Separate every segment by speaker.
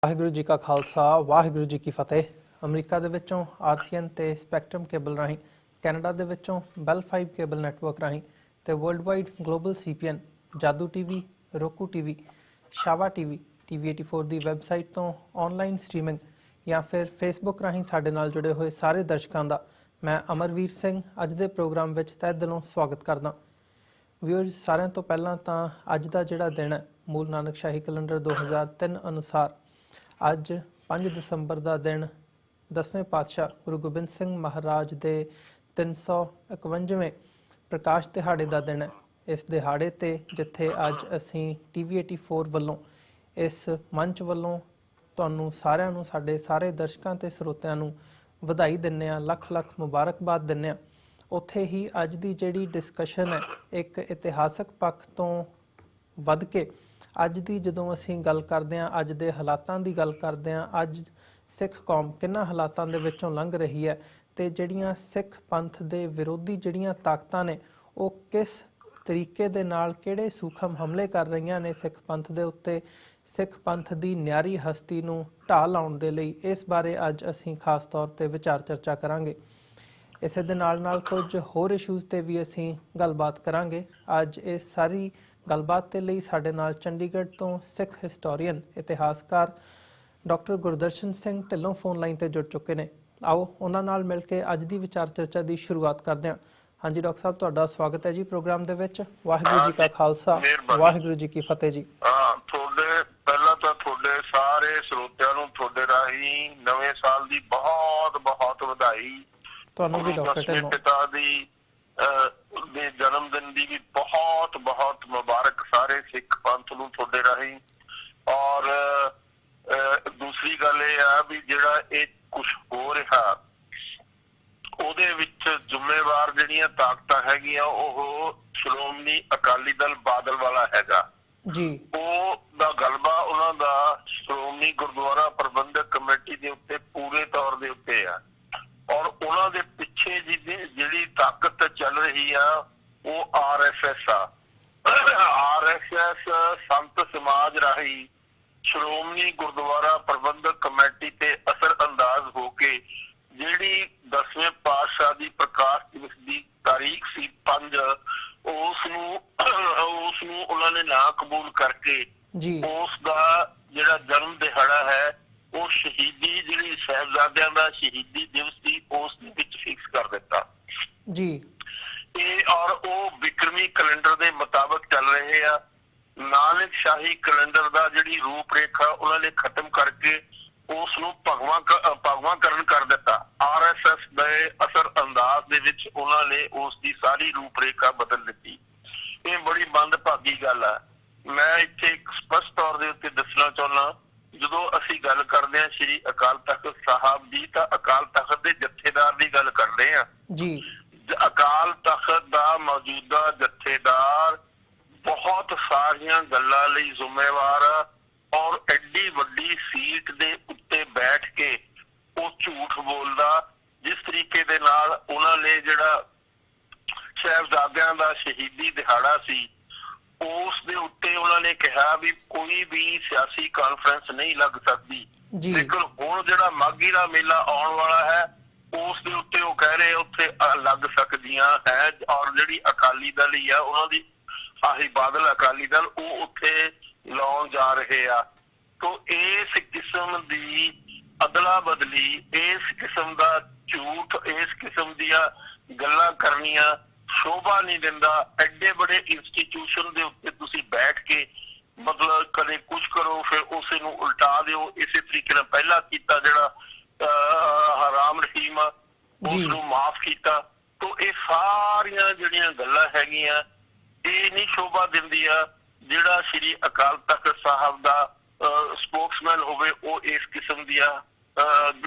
Speaker 1: ਵਾਹਿਗੁਰੂ ਜੀ ਕਾ ਖਾਲਸਾ ਵਾਹਿਗੁਰੂ ਜੀ ਕੀ ਫਤਿਹ। ਅਮਰੀਕਾ ਦੇ ਵਿੱਚੋਂ ਆਰਸੀਐਨ ਤੇ ਸਪੈਕਟਰਮ ਕੇਬਲ ਰਾਹੀਂ, ਕੈਨੇਡਾ ਦੇ ਵਿੱਚੋਂ ਬੈਲ 5 ਕੇਬਲ ਨੈਟਵਰਕ ਰਾਹੀਂ ਤੇ ਵਰਲਡ ਵਾਈਡ ਗਲੋਬਲ ਸੀਪੀਐਨ, ਜਾਦੂ ਟੀਵੀ, ਰੋਕੂ ਟੀਵੀ, ਸ਼ਾਵਾ ਟੀਵੀ, ਟੀਵੀ 84 ਦੀ ਵੈਬਸਾਈਟ ਤੋਂ ਆਨਲਾਈਨ ਸਟ੍ਰੀਮਿੰਗ ਜਾਂ ਫਿਰ ਫੇਸਬੁੱਕ ਰਾਹੀਂ ਸਾਡੇ ਨਾਲ ਜੁੜੇ ਹੋਏ ਸਾਰੇ ਦਰਸ਼ਕਾਂ ਦਾ ਮੈਂ ਅਮਰਵੀਰ ਸਿੰਘ ਅੱਜ ਦੇ ਪ੍ਰੋਗਰਾਮ ਵਿੱਚ ਤਹਿ ਦਿਲੋਂ ਸਵਾਗਤ ਕਰਦਾ। ਵਿਊਅਰਸ, ਸਾਰਿਆਂ ਤੋਂ ਪਹਿਲਾਂ ਤਾਂ ਅੱਜ ਦਾ ਜਿਹੜਾ ਦਿਨ ਹੈ ਮੂਲ ਨਾਨਕ ਸ਼ਾਹੀ ਕੈਲੰਡਰ 2003 ਅਨੁਸਾਰ ਅੱਜ 5 ਦਸੰਬਰ ਦਾ ਦਿਨ 10ਵੇਂ ਪਾਤਸ਼ਾਹ ਗੁਰੂ ਗੋਬਿੰਦ ਸਿੰਘ ਮਹਾਰਾਜ ਦੇ 351ਵੇਂ ਪ੍ਰਕਾਸ਼ ਦਿਹਾੜੇ ਦਾ ਦਿਨ ਹੈ। ਇਸ ਦਿਹਾੜੇ ਤੇ ਜਿੱਥੇ ਅੱਜ ਅਸੀਂ ਟੀਵੀ 84 ਵੱਲੋਂ ਇਸ ਮੰਚ ਵੱਲੋਂ ਤੁਹਾਨੂੰ ਸਾਰਿਆਂ ਨੂੰ, ਸਾਡੇ ਸਾਰੇ ਦਰਸ਼ਕਾਂ ਤੇ ਸਰੋਤਿਆਂ ਨੂੰ ਵਧਾਈ ਦਿੰਦੇ ਹਾਂ, ਲੱਖ ਲੱਖ ਮੁਬਾਰਕਬਾਦ ਦਿੰਦੇ ਹਾਂ। ਉੱਥੇ ਹੀ ਅੱਜ ਦੀ ਜਿਹੜੀ ਡਿਸਕਸ਼ਨ ਹੈ ਇੱਕ ਇਤਿਹਾਸਕ ਪੱਖ ਤੋਂ ਵੱਧ ਕੇ ਅੱਜ ਦੀ ਜਦੋਂ ਅਸੀਂ ਗੱਲ ਕਰਦੇ ਹਾਂ, ਅੱਜ ਦੇ ਹਾਲਾਤਾਂ ਦੀ ਗੱਲ ਕਰਦੇ ਹਾਂ, ਅੱਜ ਸਿੱਖ ਕੌਮ ਕਿੰਨਾ ਹਾਲਾਤਾਂ ਦੇ ਵਿੱਚੋਂ ਲੰਘ ਰਹੀ ਹੈ ਤੇ ਜਿਹੜੀਆਂ ਸਿੱਖ ਪੰਥ ਦੇ ਵਿਰੋਧੀ ਜਿਹੜੀਆਂ ਤਾਕਤਾਂ ਨੇ ਉਹ ਕਿਸ ਤਰੀਕੇ ਦੇ ਨਾਲ ਕਿਹੜੇ ਸੂਖਮ ਹਮਲੇ ਕਰ ਰਹੀਆਂ ਨੇ ਸਿੱਖ ਪੰਥ ਦੇ ਉੱਤੇ, ਸਿੱਖ ਪੰਥ ਦੀ ਨਿਆਰੀ ਹਸਤੀ ਨੂੰ ਢਾਹ ਲਾਉਣ ਦੇ ਲਈ, ਇਸ ਬਾਰੇ ਅੱਜ ਅਸੀਂ ਖਾਸ ਤੌਰ ਤੇ ਵਿਚਾਰ ਚਰਚਾ ਕਰਾਂਗੇ। ਇਸੇ ਦੇ ਨਾਲ ਕੁਝ ਹੋਰ ਇਸ਼ੂਜ਼ ਤੇ ਵੀ ਅਸੀਂ ਗੱਲਬਾਤ ਕਰਾਂਗੇ। ਅੱਜ ਇਹ ਸਾਰੀ ਗੱਲਬਾਤ ਦੇ ਲਈ ਸਾਡੇ ਨਾਲ ਚੰਡੀਗੜ੍ਹ ਤੋਂ ਸਿੱਖ ਹਿਸਟੋਰੀਅਨ, ਇਤਿਹਾਸਕਾਰ doctor Gurdarshan Singh Dhillon phone line ਤੇ ਜੁੜ ਚੁੱਕੇ ਨੇ। ਆਓ ਉਹਨਾਂ ਨਾਲ ਮਿਲ ਕੇ ਅੱਜ ਦੀ ਵਿਚਾਰ ਚਰਚਾ ਦੀ ਸ਼ੁਰੂਆਤ ਕਰਦੇ ਹਾਂ। ਹਾਂਜੀ ਡਾਕਟਰ ਸਾਹਿਬ, ਤੁਹਾਡਾ ਸਵਾਗਤ ਹੈ ਜੀ ਪ੍ਰੋਗਰਾਮ ਦੇ ਵਿੱਚ। ਵਾਹਿਗੁਰੂ ਜੀ ਕਾ ਖਾਲਸਾ, ਵਾਹਿਗੁਰੂ ਜੀ ਕੀ ਫਤਿਹ ਜੀ।
Speaker 2: ਤੁਹਾਡੇ ਪਹਿਲਾਂ ਤਾਂ ਤੁਹਾਡੇ ਸਾਰੇ ਸਰੋਤਿਆਂ ਨੂੰ ਤੁਹਾਡੇ ਰਾਹੀਂ ਨਵੇਂ ਸਾਲ ਦੀ ਬਹੁਤ ਬਹੁਤ ਵਧਾਈ।
Speaker 1: ਤੁਹਾਨੂੰ ਵੀ ਡਾਕਟਰ ਢਿੱਲੋਂ
Speaker 2: ਪਿਤਾ ਦੀ ਦੇ ਜਨਮ ਦਿਨ ਦੀ ਵੀ ਬਹੁਤ ਬਹੁਤ ਮੁਬਾਰਕ ਸਾਰੇ ਸਿੱਖ ਪੰਥ ਨੂੰ ਤੁਹਾਡੇ ਰਾਹੀਂ। ਔਰ ਦੂਸਰੀ ਗੱਲ ਇਹ ਆ ਵੀ ਜਿਹੜਾ ਇਹ ਕੁਛ ਹੋ ਰਿਹਾ ਉਹਦੇ ਵਿੱਚ ਜ਼ਿੰਮੇਵਾਰ ਜਿਹੜੀਆਂ ਤਾਕਤਾਂ ਹੈਗੀਆਂ ਉਹ ਸ਼੍ਰੋਮਣੀ ਅਕਾਲੀ ਦਲ ਬਾਦਲ ਵਾਲਾ ਹੈਗਾ ਜੀ। ਉਹ ਦਾ ਗਲਬਾ ਉਹਨਾਂ ਦਾ ਸ਼੍ਰੋਮਣੀ ਗੁਰਦੁਆਰਾ ਪ੍ਰਬੰਧਕ ਕਮੇਟੀ ਦੇ ਉੱਤੇ ਪੂਰੇ ਤੌਰ ਦੇ ਉੱਤੇ ਆ। ਔਰ ਉਹਨਾਂ ਦੇ ਪਿੱਛੇ ਜਿਹੜੀ ਤਾਕਤ ਚੱਲ ਰਹੀ ਆ ਉਹ RSS ਆ। RSS ਸੰਤ ਸਮਾਜ ਰਾਹੀਂ ਸ਼੍ਰੋਮਣੀ ਗੁਰਦੁਆਰਾ ਪ੍ਰਬੰਧਕ ਕਮੇਟੀ ਤੇ ਅਸਰ ਅੰਦਾਜ਼ ਹੋ ਕੇ ਜਿਹੜੀ 10ਵੇਂ ਪਾਤਸ਼ਾਹ ਦੀ ਪ੍ਰਕਾਸ਼ ਦਿਵਸ ਦੀ ਤਾਰੀਖ ਸੀ 5, ਉਸ ਨੂੰ ਉਹਨਾਂ ਨੇ ਨਾ ਕਬੂਲ ਕਰਕੇ ਉਸ ਦਾ ਜਿਹੜਾ ਜਨਮ ਦਿਹਾੜਾ ਹੈ ਉਹ ਸ਼ਹੀਦੀ ਜਿਹੜੀ ਸਾਹਿਬਜ਼ਾਦਿਆਂ ਦਾ ਸ਼ਹੀਦੀ ਦਿਵਸ ਸੀ ਉਸ ਦੇ ਵਿੱਚ ਫਿਕਸ ਕਰ ਦਿੱਤਾ ਜੀ। ਇਹ ਔਰ ਉਹ ਬਿਕਰਮੀ ਕੈਲੰਡਰ ਦੇ ਮੁਤਾਬਕ ਚੱਲ ਰਹੇ ਆ। ਨਾਨਕ ਸ਼ਾਹੀ ਕੈਲੰਡਰ ਦਾ ਜਿਹੜੀ ਰੂਪ ਰੇਖਾ ਉਹਨਾਂ ਨੇ ਖਤਮ ਕਰਕੇ ਉਸ ਨੂੰ ਭਗਵਾਂਕਰਨ ਕਰ ਦਿੱਤਾ। RSS ਦੇ ਅਸਰ ਅੰਦਾਜ਼ ਦੇ ਵਿੱਚ ਉਹਨਾਂ ਨੇ ਉਸ ਦੀ ਸਾਰੀ ਰੂਪ ਰੇਖਾ ਬਦਲ ਦਿੱਤੀ। ਇਹ ਬੜੀ ਮੰਦਭਾਗੀ ਗੱਲ ਆ। ਮੈਂ ਇੱਥੇ ਇੱਕ ਸਪਸ਼ਟ ਤੌਰ ਦੇ ਉੱਤੇ ਦੱਸਣਾ ਚਾਹੁੰਦਾ, ਜਦੋਂ ਅਸੀਂ ਗੱਲ ਕਰਦੇ ਹਾਂ ਸ਼੍ਰੀ ਅਕਾਲ ਤਖਤ ਸਾਹਿਬ ਦੀ ਤਾਂ ਅਕਾਲ ਤਖਤ ਦੇ ਜਥੇਦਾਰ ਦੀ ਗੱਲ ਕਰਦੇ ਹਾਂ ਜੀ। ਅਕਾਲ ਤਖਤ ਦਾ ਮੌਜੂਦਾ ਜਥੇਦਾਰ ਬਹੁਤ ਸਾਰੀਆਂ ਗੱਲਾਂ ਲਈ ਜ਼ਿੰਮੇਵਾਰ ਆ ਔਰ ਐਡੀ ਵੱਡੀ ਸੀਟ ਦੇ ਉੱਤੇ ਬੈਠ ਕੇ ਉਹ ਝੂਠ ਬੋਲਦਾ। ਜਿਸ ਤਰੀਕੇ ਦੇ ਨਾਲ ਉਹਨਾਂ ਨੇ ਜਿਹੜਾ ਸਾਹਿਬਜ਼ਾਦਿਆਂ ਦਾ ਸ਼ਹੀਦੀ ਦਿਹਾੜਾ ਸੀ ਉਸ ਦੇ ਉੱਤੇ ਉਹਨਾਂ ਨੇ ਕਿਹਾ ਵੀ ਕੋਈ ਵੀ ਸਿਆਸੀ ਕਾਨਫਰੰਸ ਨਹੀਂ ਲੱਗ ਸਕਦੀ, ਲੇਕਿਨ ਹੁਣ ਜਿਹੜਾ ਮਾਘੀ ਦਾ ਮੇਲਾ ਆਉਣ ਵਾਲਾ ਹੈ ਉਸ ਦੇ ਉੱਤੇ ਉਹ ਕਹਿ ਰਹੇ ਉੱਥੇ ਲੱਗ ਸਕਦੀਆਂ ਹੈ। ਔਰ ਜਿਹੜੀ ਅਕਾਲੀ ਦਲ ਹੀ ਆ ਉਹਨਾਂ ਦੀ ਆਹੀ ਬਾਦਲ ਅਕਾਲੀ ਦਲ ਉਹ ਉੱਥੇ ਲਾਉਣ ਜਾ ਰਹੇ ਆ। ਤੋ ਇਸ ਕਿਸਮ ਦੀ ਅਦਲਾ ਬਦਲੀ, ਇਸ ਕਿਸਮ ਦਾ ਝੂਠ, ਇਸ ਕਿਸਮ ਦੀਆਂ ਗੱਲਾਂ ਕਰਨੀਆਂ ਸ਼ੋਭਾ ਨਹੀਂ ਦਿੰਦਾ। ਐਡੇ ਬੜੇ ਇੰਸਟੀਟਿਊਸ਼ਨ ਦੇ ਉੱਤੇ ਤੁਸੀਂ ਬੈਠ ਕੇ ਮਤਲਬ ਕਦੇ ਕੁਛ ਕਰੋ ਫਿਰ ਉਸੇ ਨੂੰ ਉਲਟਾ ਦਿਓ। ਇਸੇ ਤਰੀਕੇ ਨਾਲ ਪਹਿਲਾਂ ਕੀਤਾ ਜਿਹੜਾ ਰਾਮ ਰਹੀਮ ਉਸ ਨੂੰ ਮਾਫ ਕੀਤਾ। ਤੋ ਇਹ ਸਾਰੀਆਂ ਜਿਹੜੀਆਂ ਗੱਲਾਂ ਹੈਗੀਆਂ ਇਹ ਨਹੀਂ ਸ਼ੋਭਾ ਦਿੰਦੀ ਆ। ਜਿਹੜਾ ਸ਼੍ਰੀ ਅਕਾਲ ਤਖਤ ਸਾਹਿਬ ਦਾ ਸਪੋਕਸਮੈਨ ਹੋਵੇ ਉਹ ਇਸ ਕਿਸਮ ਦੀਆਂ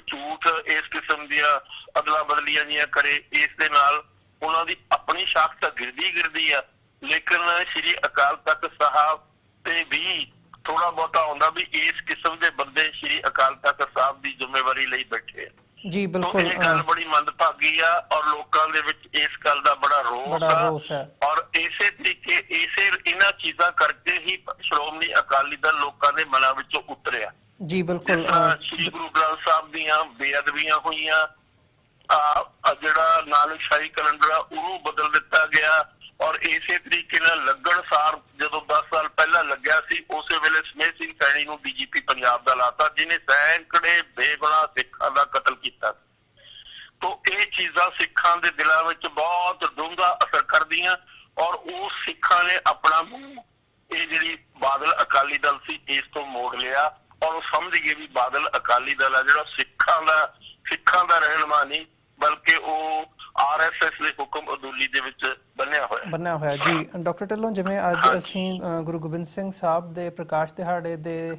Speaker 2: ਝੂਠ, ਇਸ ਕਿਸਮ ਦੀਆਂ ਅਦਲਾ ਬਦਲੀਆਂ ਜੀਆਂ ਕਰੇ, ਇਸ ਦੇ ਨਾਲ ਉਹਨਾਂ ਦੀ ਆਪਣੀ ਸ਼ਾਖ ਤਾਂ ਗਿਰਦੀ ਆ। ਲੇਕਿਨ ਸ਼੍ਰੀ ਅਕਾਲ ਤਖਤ ਸਾਹਿਬ ਤੇ ਵੀ ਥੋੜਾ ਬਹੁਤਾ ਆਉਂਦਾ ਵੀ ਇਸ ਕਿਸਮ ਦੇ ਬੰਦੇ ਸ਼੍ਰੀ ਅਕਾਲ ਤਖਤ ਸਾਹਿਬ ਦੀ ਜ਼ਿੰਮੇਵਾਰੀ ਲਈ ਬੈਠੇ ਆ ਜੀ। ਬਿਲਕੁਲ ਇਹ ਗੱਲ ਬੜੀ ਮੰਦਭਾਗੀ ਆ ਔਰ ਲੋਕਾਂ ਦੇ ਵਿੱਚ ਇਸ ਗੱਲ ਦਾ ਬੜਾ ਰੋਸ ਆ। ਔਰ ਇਸੇ ਤਰੀਕੇ ਇਹਨਾਂ ਚੀਜ਼ਾਂ ਕਰਕੇ ਹੀ ਸ਼੍ਰੋਮਣੀ ਅਕਾਲੀ ਦਲ ਲੋਕਾਂ ਦੇ ਮਨਾਂ ਵਿੱਚੋਂ ਉਤਰਿਆ।
Speaker 1: ਜੀ ਬਿਲਕੁਲ।
Speaker 2: ਸ੍ਰੀ ਗੁਰੂ ਗ੍ਰੰਥ ਸਾਹਿਬ ਦੀਆਂ ਬੇਅਦਬੀਆਂ ਹੋਈਆਂ, ਜਿਹੜਾ ਨਾਨਕਸ਼ਾਹੀ ਕੈਲੰਡਰ ਆ ਉਹਨੂੰ ਬਦਲ ਦਿੱਤਾ ਗਿਆ, ਔਰ ਇਸੇ ਤਰੀਕੇ ਨਾਲ ਲੱਗਣਸਾਰ ਜਦੋਂ 10 ਸਾਲ ਪਹਿਲਾਂ ਲੱਗਿਆ ਸੀ ਉਸੇ ਵੇਲੇ ਸਮੇਧ ਸਿੰਘ ਸੈਣੀ ਨੂੰ ਡੀਜੀਪੀ ਪੰਜਾਬ ਦਾ ਲਾਤਾ, ਜਿਹਨੇ ਸੈਂਕੜੇ ਬੇਗੁਨਾਹ ਸਿੱਖਾਂ ਦਾ ਕਤਲ ਕੀਤਾ। ਤੋ ਇਹ ਚੀਜ਼ਾਂ ਸਿੱਖਾਂ ਦੇ ਦਿਲਾਂ ਵਿੱਚ ਬਹੁਤ ਡੂੰਘਾ ਅਸਰ ਕਰਦੀਆਂ, ਔਰ ਉਹ ਸਿੱਖਾਂ ਨੇ ਆਪਣਾ ਮੂੰਹ ਇਹ ਜਿਹੜੀ ਬਾਦਲ ਅਕਾਲੀ ਦਲ ਸੀ ਇਸ ਤੋਂ ਮੋੜ ਲਿਆ, ਔਰ ਉਹ ਸਮਝ ਗਏ ਵੀ ਬਾਦਲ ਅਕਾਲੀ ਦਲ ਆ ਜਿਹੜਾ ਸਿੱਖਾਂ ਦਾ ਰਹਿਨੁਮਾ ਨਹੀਂ, ਬਲਕਿ ਉਹ RSS ਦੇ ਹੁਕਮ ਅਦੂਲੀ ਦੇ ਵਿੱਚ ਬੰਨਿਆ ਹੋਇਆ।
Speaker 1: ਜੀ ਡਾਕਟਰ ਢਿੱਲੋਂ, ਜਿਵੇਂ ਅੱਜ ਅਸੀਂ ਗੁਰੂ ਗੋਬਿੰਦ ਸਿੰਘ ਸਾਹਿਬ ਦੇ ਪ੍ਰਕਾਸ਼ ਦਿਹਾੜੇ ਦੇ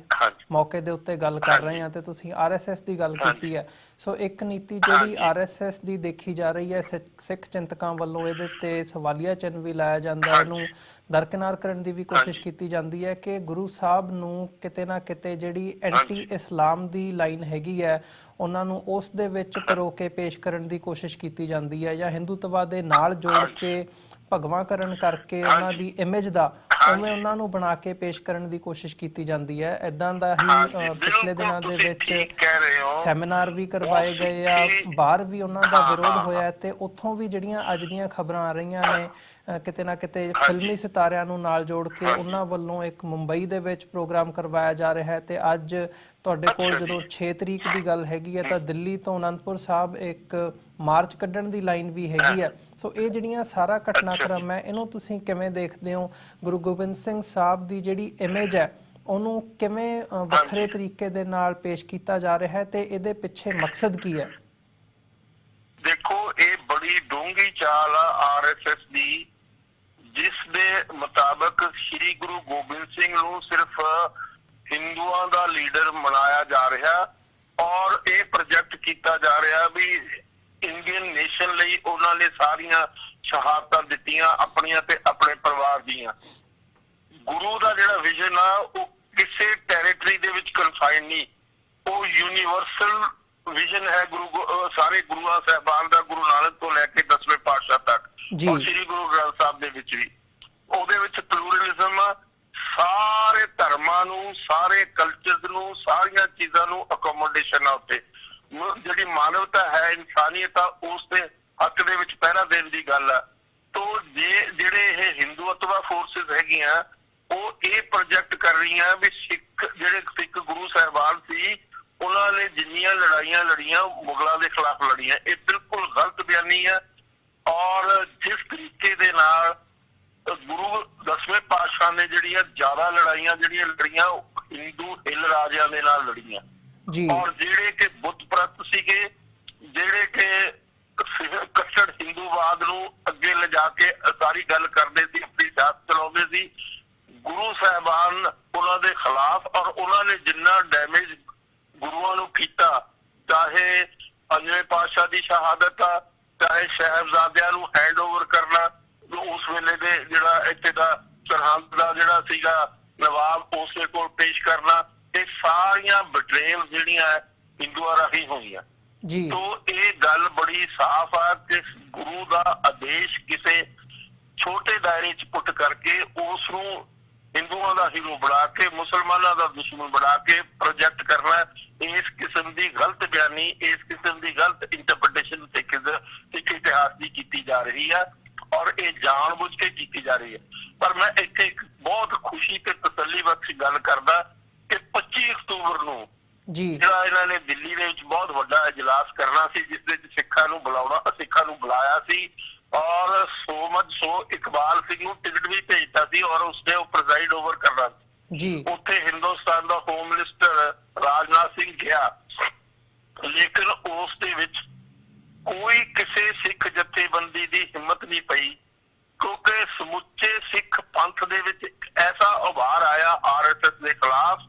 Speaker 1: ਮੌਕੇ ਦੇ ਉੱਤੇ ਗੱਲ ਕਰ ਰਹੇ ਹਾਂ ਤੇ ਤੁਸੀਂ RSS ਦੀ ਗੱਲ ਕੀਤੀ ਹੈ, ਸੋ ਇੱਕ ਨੀਤੀ ਜਿਹੜੀ RSS ਦੀ ਦੇਖੀ ਜਾ ਰਹੀ ਹੈ, ਸਿੱਖ ਚਿੰਤਕਾਂ ਵੱਲੋਂ ਇਹਦੇ ਤੇ ਸਵਾਲੀਆ ਚਿੰਨ੍ਹ ਵੀ ਲਾਇਆ ਜਾਂਦਾ, ਇਹਨੂੰ ਦਰਕਿਨਾਰ ਕਰਨ ਦੀ ਵੀ ਕੋਸ਼ਿਸ਼ ਕੀਤੀ ਜਾਂਦੀ ਹੈ ਕਿ ਗੁਰੂ ਸਾਹਿਬ ਨੂੰ ਕਿਤੇ ਨਾ ਕਿਤੇ ਜਿਹੜੀ ਐਂਟੀ ਇਸਲਾਮ ਦੀ ਲਾਈਨ ਹੈਗੀ ਹੈ ਉਹਨਾਂ ਨੂੰ ਉਸ ਦੇ ਵਿੱਚ ਪਰੋ ਕੇ ਪੇਸ਼ ਕਰਨ ਦੀ ਕੋਸ਼ਿਸ਼ ਕੀਤੀ ਜਾਂਦੀ ਹੈ, ਜਾਂ ਹਿੰਦੂਤਵਾ ਦੇ ਨਾਲ ਜੋੜ ਕੇ ਭਗਵਾਂਕਰਨ ਕਰਕੇ ਉਹਨਾਂ ਦੀ ਇਮੇਜ ਦਾ ਉਵੇਂ ਉਹਨਾਂ ਨੂੰ ਬਣਾ ਕੇ ਪੇਸ਼ ਕਰਨ ਦੀ ਕੋਸ਼ਿਸ਼ ਕੀਤੀ ਜਾਂਦੀ ਹੈ। ਏਦਾਂ ਦਾ ਹੀ ਪਿਛਲੇ ਦਿਨਾਂ ਦੇ ਵਿੱਚ ਸੈਮੀਨਾਰ ਵੀ ਕਰਵਾਏ ਗਏ ਆ, ਬਾਹਰ ਵੀ ਉਹਨਾਂ ਦਾ ਵਿਰੋਧ ਹੋਇਆ, ਤੇ ਉੱਥੋਂ ਵੀ ਜਿਹੜੀਆਂ ਅੱਜ ਦੀਆਂ ਖਬਰਾਂ ਆ ਰਹੀਆਂ ਨੇ ਕਿਤੇ ਨਾ ਕਿਤੇ ਫਿਲਮੀ ਸਿਤਾਰਿਆਂ ਨੂੰ ਨਾਲ ਜੋੜ ਕੇ ਉਹਨਾਂ ਵੱਲੋਂ ਇੱਕ ਮੁੰਬਈ ਦੇ ਵਿੱਚ ਪ੍ਰੋਗਰਾਮ ਕਰਵਾਇਆ ਜਾ ਰਿਹਾ ਹੈ, ਤੇ ਅੱਜ ਤੁਹਾਡੇ ਕੋਲ ਜਦੋਂ 6 ਤਰੀਕ ਦੀ ਗੱਲ ਹੈਗੀ ਹੈ ਤਾਂ ਦਿੱਲੀ ਤੋਂ ਅਨੰਦਪੁਰ ਸਾਹਿਬ ਇੱਕ ਮਾਰਚ ਕੱਢਣ ਦੀ ਲਾਈਨ ਵੀ ਹੈਗੀ ਹੈ। ਸੋ ਇਹ ਜਿਹੜੀਆਂ ਸਾਰਾ ਘਟਨਾਕ੍ਰਮ ਹੈ ਇਹਨੂੰ ਤੁਸੀਂ ਕਿਵੇਂ ਦੇਖਦੇ ਹੋ? ਗੁਰੂ ਗੋਬਿੰਦ ਸਿੰਘ ਸਾਹਿਬ ਦੀ ਜਿਹੜੀ ਇਮੇਜ ਹੈ ਉਹਨੂੰ ਕਿਵੇਂ ਵੱਖਰੇ ਤਰੀਕੇ ਦੇ ਨਾਲ ਪੇਸ਼ ਕੀਤਾ ਜਾ ਰਿਹਾ ਹੈ ਤੇ ਇਹਦੇ ਪਿੱਛੇ ਮਕਸਦ ਕੀ ਹੈ?
Speaker 2: ਦੇਖੋ, ਇਹ ਬੜੀ ਡੂੰਘੀ ਚਾਲ ਆ RSS ਦੀ, ਜਿਸ ਦੇ ਮੁਤਾਬਕ ਸ੍ਰੀ ਗੁਰੂ ਗੋਬਿੰਦ ਸਿੰਘ ਨੂੰ ਸਿਰਫ ਹਿੰਦੂਆਂ ਦਾ ਲੀਡਰ ਮਨਾਇਆ ਜਾ ਰਿਹਾ, ਔਰ ਇਹ ਪ੍ਰੋਜੈਕਟ ਕੀਤਾ ਜਾ ਰਿਹਾ ਵੀ ਇੰਡੀਅਨ ਨੇਸ਼ਨ ਲਈ ਉਹਨਾਂ ਨੇ ਸਾਰੀਆਂ ਸ਼ਹਾਦਤਾਂ ਦਿੱਤੀਆਂ ਆਪਣੀਆਂ ਤੇ ਆਪਣੇ ਪਰਿਵਾਰ ਦੀਆਂ। ਗੁਰੂ ਦਾ ਜਿਹੜਾ ਵਿਜ਼ਨ ਆ ਉਹ ਕਿਸੇ ਟੈਰੀਟਰੀ ਦੇ ਵਿੱਚ ਕਨਫਾਈਨ ਨਹੀਂ, ਉਹ ਯੂਨੀਵਰਸਲ ਵਿਜ਼ਨ ਹੈ ਸਾਰੇ ਗੁਰੂਆਂ ਸਾਹਿਬਾਨ ਦਾ, ਗੁਰੂ ਨਾਨਕ ਤੋਂ ਲੈ ਕੇ 10ਵੇਂ ਪਾਤਸ਼ਾਹ ਤੱਕ, ਔਰ ਸ੍ਰੀ ਗੁਰੂ ਗ੍ਰੰਥ ਸਾਹਿਬ ਦੇ ਵਿੱਚ ਵੀ। ਉਹਦੇ ਵਿੱਚ ਪਲੂਰਲਿਜ਼ਮ, ਸਾਰੇ ਧਰਮਾਂ ਨੂੰ, ਸਾਰੇ ਕਲਚਰਸ ਨੂੰ, ਸਾਰੀਆਂ ਚੀਜ਼ਾਂ ਨੂੰ ਅਕੋਮੋਡੇਸ਼ਨ ਆ ਉੱਤੇ। ਜਿਹੜੀ ਮਾਨਵਤਾ ਹੈ, ਇਨਸਾਨੀਅਤ ਆ, ਉਸ ਦੇ ਹੱਕ ਦੇ ਵਿੱਚ ਪਹਿਰਾ ਦੇਣ ਦੀ ਗੱਲ ਆ। ਤੋ ਜਿਹੜੇ ਇਹ ਹਿੰਦੂਤਵਾ ਫੋਰਸਿਸ ਹੈਗੀਆਂ ਉਹ ਇਹ ਪ੍ਰੋਜੈਕਟ ਕਰ ਰਹੀਆਂ ਵੀ ਜਿਹੜੇ ਸਿੱਖ ਗੁਰੂ ਸਾਹਿਬਾਨ ਸੀ ਉਹਨਾਂ ਨੇ ਜਿੰਨੀਆਂ ਲੜਾਈਆਂ ਲੜੀਆਂ ਮੁਗਲਾਂ ਦੇ ਖਿਲਾਫ ਲੜੀਆਂ, ਇਹ ਬਿਲਕੁਲ ਗਲਤ ਬਿਆਨੀ ਹੈ। ਔਰ ਜਿਸ ਤਰੀਕੇ ਦੇ ਨਾਲ ਗੁਰੂ 10ਵੇਂ ਪਾਤਸ਼ਾਹ ਨੇ ਜਿਹੜੀਆਂ ਜ਼ਿਆਦਾ ਲੜਾਈਆਂ ਲੜੀਆਂ ਹਿੰਦੂ ਹਿੱਲ ਰਾਜਿਆਂ ਦੇ ਨਾਲ ਲੜੀਆਂ, ਔਰ ਜਿਹੜੇ ਕਿ ਬੁੱਤ ਪ੍ਰਸਤ ਸੀਗੇ, ਜਿਹੜੇ ਕਿ ਕੱਟੜ ਹਿੰਦੂਵਾਦ ਨੂੰ ਅੱਗੇ ਲਿਜਾ ਕੇ ਸਾਰੀ ਗੱਲ ਕਰਦੇ ਸੀ, ਆਪਣੀ ਸਿਆਸਤ ਚਲਾਉਂਦੇ ਸੀ, ਗੁਰੂ ਸਾਹਿਬਾਨ ਉਹਨਾਂ ਦੇ ਖਿਲਾਫ, ਔਰ ਉਹਨਾਂ ਨੇ ਜਿੰਨਾ ਡੈਮੇਜ ਗੁਰੂਆਂ ਨੂੰ ਕੀਤਾ, ਚਾਹੇ 5ਵੇਂ ਪਾਤਸ਼ਾਹ ਦੀ ਸ਼ਹਾਦਤ ਆ, ਚਾਹੇ ਸਾਹਿਬਜ਼ਾਦਿਆਂ ਨੂੰ ਹੈਂਡਓਵਰ ਕਰਨਾ, ਉਸ ਵੇਲੇ ਦੇ ਜਿਹੜਾ ਇੱਥੇ ਦਾ ਸਰਹੰਦ ਦਾ ਜਿਹੜਾ ਸੀਗਾ ਨਵਾਬ ਉਸਦੇ ਕੋਲ ਪੇਸ਼ ਕਰਨਾ, ਇਹ ਸਾਰੀਆਂ ਬਟਰੇਲ ਜਿਹੜੀਆਂ ਹਿੰਦੂਆਂ ਰਾਹੀਂ ਹੋਈਆਂ। ਤੋ ਇਹ ਗੱਲ ਬੜੀ ਸਾਫ਼ ਆ ਕਿ ਗੁਰੂ ਦਾ ਆਦੇਸ਼ ਕਿਸੇ ਛੋਟੇ ਦਾਇਰੇ 'ਚ ਪੁੱਟ ਕਰਕੇ ਉਸ ਨੂੰ ਹਿੰਦੂਆਂ ਦਾ ਹੀਰੋ ਬਣਾ ਕੇ ਮੁਸਲਮਾਨਾਂ ਦਾ ਦੁਸ਼ਮਣ ਬਣਾ ਕੇ ਪ੍ਰੋਜੈਕਟ ਕਰਨਾ, ਇਸ ਕਿਸਮ ਦੀ ਗਲਤ ਬਿਆਨੀ, ਇਸ ਕਿਸਮ ਦੀ ਗਲਤ ਇੰਟਰਪ੍ਰੀਟੇਸ਼ਨ ਸਿੱਖ ਇਤਿਹਾਸ ਦੀ ਕੀਤੀ ਜਾ ਰਹੀ ਹੈ, ਔਰ ਇਹ ਜਾਣਬੁੱਝ ਕੇ ਕੀਤੀ ਜਾ ਰਹੀ ਹੈ। ਪਰ ਮੈਂ ਇੱਥੇ ਇੱਕ ਬਹੁਤ ਖੁਸ਼ੀ ਤੇ ਤਸੱਲੀ ਬਖਸ਼ ਗੱਲ ਕਰਦਾ ਕਿ 25 ਅਕਤੂਬਰ ਨੂੰ ਜਿਹੜਾ ਇਹਨਾਂ ਨੇ ਦਿੱਲੀ ਦੇ ਵਿੱਚ ਬਹੁਤ ਵੱਡਾ ਇਜਲਾਸ ਕਰਨਾ ਸੀ, ਜਿਸ ਦੇ ਵਿੱਚ ਸਿੱਖਾਂ ਨੂੰ ਬੁਲਾਇਆ ਸੀ, ਔਰ ਸੋ ਇਕਬਾਲ ਸਿੰਘ ਨੂੰ ਟਿਕਟ ਵੀ ਭੇਜਤਾ ਸੀ, ਔਰ ਉਸਨੇ ਉਹ ਪ੍ਰੈਜ਼ਾਈਡ ਓਵਰ ਕਰਨਾ ਸੀ। ਉੱਥੇ ਹਿੰਦੁਸਤਾਨ ਦਾ ਹੋਮ ਮਿਨਿਸਟਰ ਰਾਜਨਾਥ ਸਿੰਘ ਗਿਆ, ਲੇਕਿਨ ਉਸ ਦੇ ਵਿੱਚ ਕੋਈ ਕਿਸੇ ਸਿੱਖ ਜਥੇਬੰਦੀ ਦੀ ਹਿੰਮਤ ਨਹੀਂ ਪਈ, ਕਿਉਂਕਿ ਸਮੁੱਚੇ ਸਿੱਖ ਪੰਥ ਦੇ ਵਿੱਚ ਇੱਕ ਐਸਾ ਉਭਾਰ ਆਇਆ RSS ਦੇ ਖਿਲਾਫ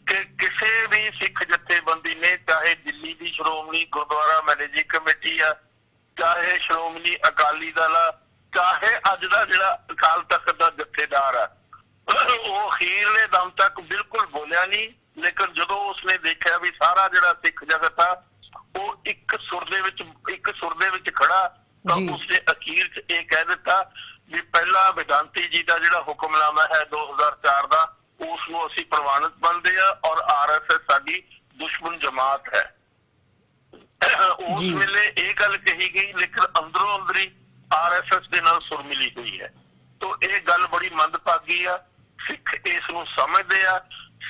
Speaker 2: ਕਿ ਕਿਸੇ ਵੀ ਸਿੱਖ ਜਥੇਬੰਦੀ ਨੇ, ਚਾਹੇ ਦਿੱਲੀ ਦੀ ਸ਼੍ਰੋਮਣੀ ਗੁਰਦੁਆਰਾ ਮੈਨੇਜਿੰਗ ਕਮੇਟੀ ਆ, ਚਾਹੇ ਸ਼੍ਰੋਮਣੀ ਅਕਾਲੀ ਦਲ ਆ, ਚਾਹੇ ਅੱਜ ਦਾ ਜਿਹੜਾ ਅਕਾਲ ਤਖਤ ਦਾ ਜਥੇਦਾਰ ਆ, ਉਹ ਅਖੀਰਲੇ ਦਮ ਤੱਕ ਬਿਲਕੁਲ ਬੋਲਿਆ ਨਹੀਂ। ਲੇਕਿਨ ਜਦੋਂ ਉਸਨੇ ਦੇਖਿਆ ਵੀ ਸਾਰਾ ਜਿਹੜਾ ਸਿੱਖ ਜਗਤ ਆ ਉਹ ਇੱਕ ਸੁਰ ਦੇ ਵਿੱਚ ਖੜਾ, ਤਾਂ ਉਸਨੇ ਅਖੀਰ 'ਚ ਇਹ ਕਹਿ ਦਿੱਤਾ ਵੀ ਪਹਿਲਾ ਵਿਦਾਂਤੀ ਜੀ ਦਾ ਜਿਹੜਾ ਹੁਕਮਨਾਮਾ ਹੈ 2004 ਦਾ, ਉਸ ਨੂੰ ਅਸੀਂ ਪ੍ਰਵਾਨਿਤ ਮੰਨਦੇ ਆ, ਔਰ RSS ਸਾਡੀ ਤੁਹਾਡੀ ਦੁਸ਼ਮਣ ਜਮਾਤ ਹੈ। ਉਸ ਵੇਲੇ ਇਹ ਗੱਲ ਕਹੀ ਗਈ, ਲੇਕਿਨ ਅੰਦਰੋਂ ਅੰਦਰੀ RSS ਦੇ ਨਾਲ ਸੁਰ ਮਿਲੀ ਹੋਈ ਹੈ। ਤੋ ਇਹ ਗੱਲ ਬੜੀ ਮੰਦਭਾਗੀ ਆ। ਸਿੱਖ ਇਸ ਨੂੰ ਸਮਝਦੇ ਆ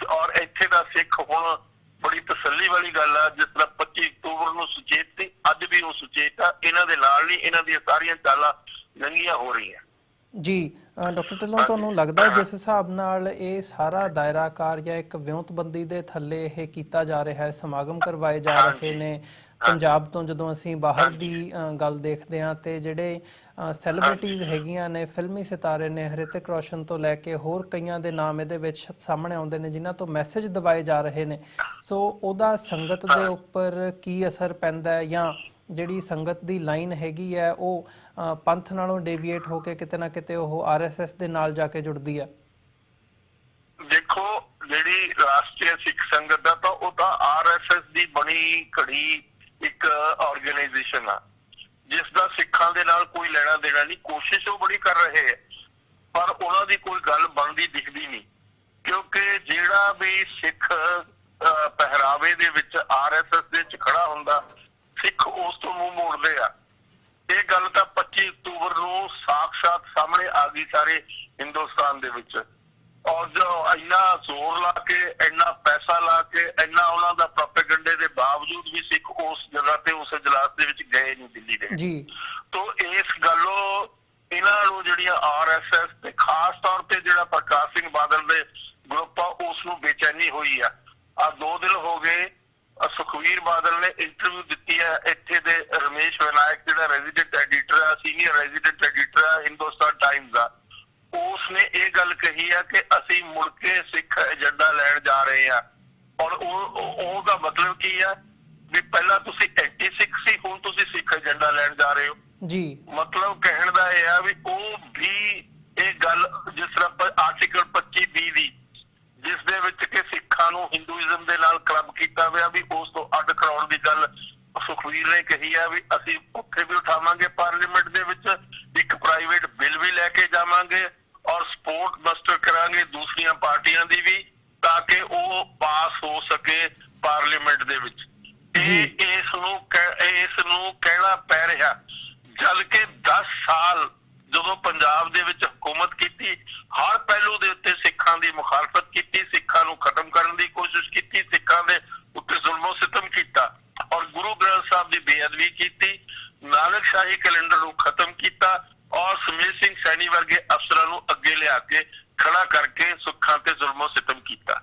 Speaker 2: ਔਰ ਇੱਥੇ ਦਾ ਸਿੱਖ ਹੁਣ ਬੜੀ ਤਸੱਲੀ ਵਾਲੀ ਗੱਲ ਆ, ਜਿਸ ਤਰ੍ਹਾਂ 25 ਅਕਤੂਬਰ ਨੂੰ ਸੁਚੇਤ ਸੀ, ਅੱਜ ਵੀ ਉਹ ਸੁਚੇਤ ਆ। ਇਹਨਾਂ ਦੇ ਨਾਲ ਨਹੀਂ, ਇਹਨਾਂ ਦੀਆਂ ਸਾਰੀਆਂ ਚਾਲਾਂ ਨੰਗੀਆਂ ਹੋ ਰਹੀਆਂ।
Speaker 1: ਜੀ ਡਾਕਟਰ ਢਿੱਲੋਂ, ਤੁਹਾਨੂੰ ਲੱਗਦਾ ਜਿਸ ਹਿਸਾਬ ਨਾਲ ਇਹ ਸਾਰਾ ਦਾਇਰਾਕਾਰ ਜਾਂ ਇੱਕ ਵਿਉਂਤਬੰਦੀ ਦੇ ਥੱਲੇ ਇਹ ਕੀਤਾ ਜਾ ਰਿਹਾ ਹੈ, ਸਮਾਗਮ ਕਰਵਾਏ ਜਾ ਰਹੇ ਨੇ ਪੰਜਾਬ ਤੋਂ, ਜਦੋਂ ਅਸੀਂ ਬਾਹਰ ਦੀ ਗੱਲ ਦੇਖਦੇ ਹਾਂ ਤੇ ਜਿਹੜੇ ਸੈਲੀਬ੍ਰਿਟੀਜ਼ ਹੈਗੀਆਂ ਨੇ, ਫਿਲਮੀ ਸਿਤਾਰੇ ਨੇ, ਹ੍ਰਿਤਿਕ ਰੋਸ਼ਨ ਤੋਂ ਲੈ ਕੇ ਹੋਰ ਕਈਆਂ ਦੇ ਨਾਮ ਇਹਦੇ ਵਿੱਚ ਸਾਹਮਣੇ ਆਉਂਦੇ ਨੇ ਜਿਨ੍ਹਾਂ ਤੋਂ ਮੈਸੇਜ ਦਿਵਾਏ ਜਾ ਰਹੇ ਨੇ, ਸੋ ਉਹਦਾ ਸੰਗਤ ਦੇ ਉੱਪਰ ਕੀ ਅਸਰ ਪੈਂਦਾ ਹੈ, ਜਾਂ ਜਿਹੜੀ ਸੰਗਤ ਦੀ ਲਾਈਨ ਹੈਗੀ ਹੈ ਉਹ ਪੰਥ ਨਾਲੋਂ ਡੇਵੀਏਟ ਹੋ ਕੇ ਕਿਤੇ ਨਾ ਕਿਤੇ ਉਹ RSS ਦੇ ਨਾਲ ਜਾ ਕੇ ਜੁੜਦੀ ਹੈ?
Speaker 2: ਦੇਖੋ, ਜਿਹੜੀ ਰਾਸ਼ਟਰੀ ਸਿੱਖ ਸੰਗਤ ਦਾ ਤਾਂ ਉਹ ਤਾਂ RSS ਦੀ ਬਣੀ ਘੜੀ ਇੱਕ ਆਰਗੇਨਾਈਜੇਸ਼ਨ ਆ, ਜਿਸ ਦਾ ਸਿੱਖਾਂ ਦੇ ਨਾਲ ਕੋਈ ਲੈਣਾ ਦੇਣਾ ਨਹੀਂ। ਕੋਸ਼ਿਸ਼ ਉਹ ਬੜੀ ਕਰ ਰਹੇ ਹੈ, ਪਰ ਉਹਨਾਂ ਦੀ ਕੋਈ ਗੱਲ ਬਣਦੀ ਦਿਖਦੀ ਨਹੀਂ, ਕਿਉਂਕਿ ਜਿਹੜਾ ਵੀ ਸਿੱਖ ਪਹਿਰਾਵੇ ਦੇ ਵਿੱਚ RSS ਦੇ ਵਿੱਚ ਖੜਾ ਹੁੰਦਾ, ਸਿੱਖ ਉਸ ਤੋਂ ਮੂੰਹ ਮੋੜਦੇ ਆ। ਇਹ ਗੱਲ ਤਾਂ 25 ਅਕਤੂਬਰ ਨੂੰ ਸਾਖਸ਼ਾਤ ਸਾਹਮਣੇ ਆ ਗਈ ਸਾਰੇ ਹਿੰਦੁਸਤਾਨ ਦੇ ਵਿੱਚ। ਔਰ ਜੋ ਇੰਨਾ ਜ਼ੋਰ ਲਾ ਕੇ, ਇੰਨਾ ਪੈਸਾ ਲਾ ਕੇ, ਇੰਨਾ ਉਹਨਾਂ ਦਾ ਪ੍ਰੋਪੇਗੈਂਡੇ ਦੇ ਬਾਵਜੂਦ ਵੀ ਸਿੱਖ ਉਸ ਜਗ੍ਹਾ ਤੇ, ਉਸ ਇਜਲਾਸ ਦੇ ਵਿੱਚ ਗਏ ਨਹੀਂ, ਦਿੱਲੀ ਦੇ ਜੀ। ਤੋਂ ਇਸ ਗੱਲੋਂ ਇਹਨਾਂ ਨੂੰ ਜਿਹੜੀਆਂ RSS ਤੇ ਖਾਸ ਤੌਰ ਤੇ ਜਿਹੜਾ ਪ੍ਰਕਾਸ਼ ਸਿੰਘ ਬਾਦਲ ਦੇ ਗਰੁੱਪ ਆ, ਉਸ ਨੂੰ ਬੇਚੈਨੀ ਹੋਈ ਆ। 2 ਦਿਨ ਹੋ ਗਏ ਸੁਖਵੀਰ ਬਾਦਲ ਨੇ ਇੰਟਰਵਿਊ ਦਿੱਤੀ ਹੈ ਇੱਥੇ ਦੇ ਰਮੇਸ਼ ਵਿਨਾਇਕ, ਜਿਹੜਾ ਰੈਜ਼ੀਡੈਂਟ ਐਡੀਟਰ ਆ, ਸੀਨੀਅਰ ਰੈਜ਼ੀਡੈਂਟ ਐਡੀਟਰ ਆ ਹਿੰਦੁਸਤਾਨ ਟਾਈਮਜ਼ ਦਾ। ਉਸ ਨੇ ਇਹ ਗੱਲ ਕਹੀ ਹੈ ਕਿ ਅਸੀਂ ਮੁੜ ਕੇ ਸਿੱਖ ਏਜੰਡਾ ਲੈਣ ਜਾ ਰਹੇ ਹਾਂ। ਔਰ ਉਹਦਾ ਮਤਲਬ ਕੀ ਹੈ ਵੀ ਪਹਿਲਾਂ ਤੁਸੀਂ ਐਂਟੀ ਸਿੱਖ ਸੀ, ਹੁਣ ਤੁਸੀਂ ਸਿੱਖ ਏਜੰਡਾ ਲੈਣ ਜਾ ਰਹੇ ਹੋ ਜੀ। ਮਤਲਬ ਕਹਿਣ ਦਾ ਇਹ ਆ ਵੀ ਉਹ ਵੀ ਇਹ ਗੱਲ, ਜਿਸ ਤਰ੍ਹਾਂ ਆਰਟੀਕਲ 25B ਦੀ, ਜਿਸ ਦੇ ਵਿੱਚ ਕਿ ਸਿੱਖਾਂ ਨੂੰ ਹਿੰਦੂਇਜ਼ਮ ਦੇ ਨਾਲ ਕਲੱਬ ਕੀਤਾ ਹੋਇਆ, ਵੀ ਉਸ ਤੋਂ ਅੱਡ ਕਰਾਉਣ ਦੀ ਗੱਲ ਸੁਖਵੀਰ ਨੇ ਕਹੀ ਹੈ ਵੀ ਅਸੀਂ ਉੱਥੇ ਵੀ ਉਠਾਵਾਂਗੇ, ਪਾਰਲੀਮੈਂਟ ਦੇ ਵਿੱਚ ਇੱਕ ਪ੍ਰਾਈਵੇਟ ਬਿੱਲ ਵੀ ਲੈ ਕੇ ਜਾਵਾਂਗੇ ਔਰ ਸਪੋਰਟ ਮਸਟਰ ਕਰਾਂਗੇ ਦੂਸਰੀਆਂ ਪਾਰਟੀਆਂ ਦੀ ਵੀ, ਤਾਂ ਕਿ ਉਹ ਪਾਸ ਹੋ ਸਕੇ ਪਾਰਲੀਮੈਂਟ ਦੇ ਵਿੱਚ। ਇਸ ਨੂੰ ਕਹਿਣਾ ਪੈ ਰਿਹਾ, ਜਦ ਕਿ 10 ਸਾਲ ਜਦੋਂ ਪੰਜਾਬ ਦੇ ਵਿੱਚ ਹਕੂਮਤ ਕੀਤੀ, ਹਰ ਪਹਿਲੂ ਦੇ ਉੱਤੇ ਸਿੱਖਾਂ ਦੀ ਮੁਖਾਲਫਤ ਕੀਤੀ, ਸਿੱਖਾਂ ਨੂੰ ਖਤਮ ਕਰਨ ਦੀ ਕੋਸ਼ਿਸ਼ ਕੀਤੀ, ਸਿੱਖਾਂ ਦੇ ਉੱਤੇ ਜ਼ੁਲਮੋ ਸਿਤਮ ਕੀਤਾ ਔਰ ਗੁਰੂ ਗ੍ਰੰਥ ਸਾਹਿਬ ਦੀ ਬੇਅਦਬੀ ਕੀਤੀ, ਨਾਨਕਸ਼ਾਹੀ ਕੈਲੰਡਰ ਨੂੰ ਖਤਮ ਕੀਤਾ ਔਰ ਸਮੇਤ ਸਿੰਘ ਸੈਣੀ ਵਰਗੇ ਅਫਸਰਾਂ ਨੂੰ ਅੱਗੇ ਲਿਆ ਕੇ ਖੜਾ ਕਰਕੇ ਸਿੱਖਾਂ ਤੇ ਜ਼ੁਲਮੋ ਸਿਤਮ ਕੀਤਾ।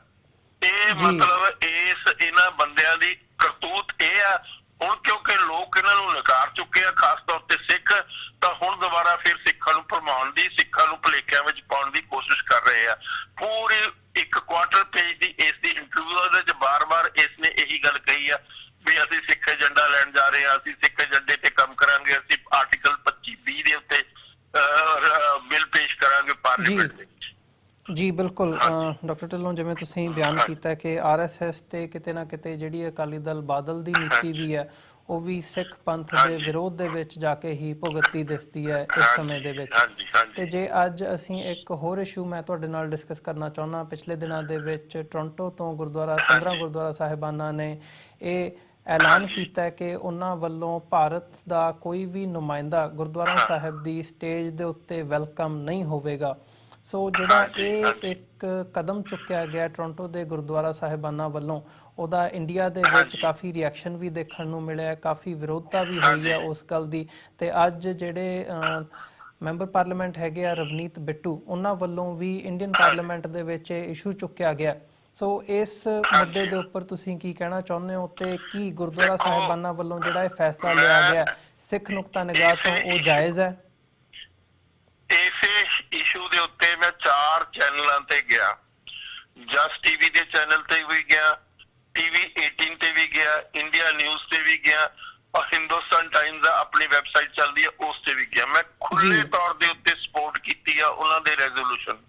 Speaker 2: ਇਹ ਮਤਲਬ ਇਹਨਾਂ ਬੰਦਿਆਂ ਦੀ ਕਰਤੂਤ ਇਹ ਆ। ਹੁਣ ਕਿਉਂਕਿ ਲੋਕ ਇਹਨਾਂ ਨੂੰ ਨਕਾਰ ਚੁੱਕੇ ਆ, ਖਾਸ ਤੌਰ ਤੇ ਸਿੱਖ, ਤਾਂ ਹੁਣ ਦੁਬਾਰਾ ਫਿਰ ਸਿੱਖਾਂ ਨੂੰ ਭਰਮਾਉਣ ਦੀ, ਸਿੱਖਾਂ ਨੂੰ ਭੁਲੇਖਿਆਂ ਵਿੱਚ ਪਾਉਣ ਦੀ ਕੋਸ਼ਿਸ਼ ਕਰ ਰਹੇ ਆ। ਪੂਰੀ 1 ਕੁਆਟਰ ਪੇਜ ਦੀ ਇਸ ਦੀ ਇੰਟਰਵਿਊ ਦੇ ਵਿੱਚ ਬਾਰ-ਬਾਰ ਇਸ ਨੇ ਇਹੀ ਗੱਲ ਕਹੀ ਆ ਵੀ ਅਸੀਂ ਸਿੱਖ ਏਜੰਡਾ ਲੈਣ ਜਾ ਰਹੇ ਹਾਂ, ਅਸੀਂ ਸਿੱਖ ਏਜੰਡੇ ਤੇ ਕੰਮ ਕਰਾਂਗੇ, ਅਸੀਂ ਆਰਟੀਕਲ 25B ਦੇ ਉੱਤੇ ਬਿੱਲ ਪੇਸ਼ ਕਰਾਂਗੇ ਪਾਰਲੀਮੈਂਟ ਦੇ ਵਿੱਚ। ਜੀ ਬਿਲਕੁਲ ਡਾਕਟਰ ਢਿੱਲੋਂ, ਜਿਵੇਂ ਤੁਸੀਂ ਬਿਆਨ ਕੀਤਾ ਕਿ RSS ਤੇ ਕਿਤੇ ਨਾ ਕਿਤੇ ਜਿਹੜੀ ਅਕਾਲੀ ਦਲ ਬਾਦਲ ਦੀ ਨੀਤੀ ਵੀ ਹੈ, ਉਹ ਵੀ ਸਿੱਖ ਪੰਥ ਦੇ ਵਿਰੋਧ ਦੇ ਵਿੱਚ ਜਾ ਕੇ ਹੀ ਭੁਗਤਦੀ ਦਿਸਦੀ ਹੈ ਇਸ ਸਮੇਂ ਦੇ ਵਿੱਚ। ਤੇ ਜੇ ਅੱਜ ਅਸੀਂ ਇੱਕ ਹੋਰ ਇਸ਼ੂ ਮੈਂ ਤੁਹਾਡੇ ਨਾਲ ਡਿਸਕਸ ਕਰਨਾ ਚਾਹੁੰਦਾ, ਪਿਛਲੇ ਦਿਨਾਂ ਦੇ ਵਿੱਚ ਟੋਰਾਂਟੋ ਤੋਂ 15 ਗੁਰਦੁਆਰਾ ਸਾਹਿਬਾਨਾਂ ਨੇ ਇਹ ਐਲਾਨ ਕੀਤਾ ਕਿ ਉਹਨਾਂ ਵੱਲੋਂ ਭਾਰਤ ਦਾ ਕੋਈ ਵੀ ਨੁਮਾਇੰਦਾ ਗੁਰਦੁਆਰਾ ਸਾਹਿਬ ਦੀ ਸਟੇਜ ਦੇ ਉੱਤੇ ਵੈਲਕਮ ਨਹੀਂ ਹੋਵੇਗਾ। ਸੋ ਜਿਹੜਾ ਇਹ ਇੱਕ ਕਦਮ ਚੁੱਕਿਆ ਗਿਆ ਟੋਰਾਂਟੋ ਦੇ ਗੁਰਦੁਆਰਾ ਸਾਹਿਬਾਨਾਂ ਵੱਲੋਂ, ਉਹਦਾ ਇੰਡੀਆ ਦੇ ਵਿੱਚ ਕਾਫੀ ਰਿਐਕਸ਼ਨ ਵੀ ਦੇਖਣ ਨੂੰ ਮਿਲਿਆ, ਕਾਫੀ ਵਿਰੋਧਤਾ ਵੀ ਹੋਈ ਹੈ ਉਸ ਗੱਲ ਦੀ। ਤੇ ਅੱਜ ਜਿਹੜੇ ਮੈਂਬਰ ਪਾਰਲੀਮੈਂਟ ਹੈਗੇ ਆ ਰਵਨੀਤ ਬਿੱਟੂ, ਉਹਨਾਂ ਵੱਲੋਂ ਵੀ ਇੰਡੀਅਨ ਪਾਰਲੀਮੈਂਟ ਦੇ ਵਿੱਚ ਇਹ ਇਸ਼ੂ ਚੁੱਕਿਆ ਗਿਆ। ਸੋ ਇਸ ਮੁੱਦੇ ਦੇ ਉੱਪਰ ਤੁਸੀਂ ਕੀ ਕਹਿਣਾ ਚਾਹੁੰਦੇ ਹੋ ਤੇ ਕੀ ਗੁਰਦੁਆਰਾ ਸਾਹਿਬਾਨਾਂ ਵੱਲੋਂ ਜਿਹੜਾ ਇਹ ਫੈਸਲਾ ਲਿਆ ਗਿਆ ਸਿੱਖ ਨੁਕਤਾ ਨਿਗਾਹ ਤੋਂ ਉਹ ਜਾਇਜ਼ ਹੈ? ਇਸੇ ਇਸ਼ੂ ਦੇ ਉੱਤੇ ਮੈਂ 4 ਚੈਨਲਾਂ ਤੇ ਗਿਆ, ਜਸ ਟੀਵੀ ਦੇ ਚੈਨਲ ਤੇ ਵੀ ਗਿਆ, TV 18 ਤੇ ਵੀ ਗਿਆ, ਇੰਡੀਆ ਨਿਊਜ਼ ਤੇ ਵੀ ਗਿਆ ਔਰ ਹਿੰਦੁਸਤਾਨ ਟਾਈਮਜ਼ ਦਾ ਆਪਣੀ ਵੈਬਸਾਈਟ ਚੱਲਦੀ ਹੈ ਉਸ ਤੇ ਵੀ ਗਿਆ। ਮੈਂ ਖੁੱਲੇ ਤੌਰ ਦੇ ਉੱਤੇ ਸਪੋਰਟ ਕੀਤੀ ਆ ਉਹਨਾਂ ਦੇ ਰੈਜ਼ੋਲੂਸ਼ਨ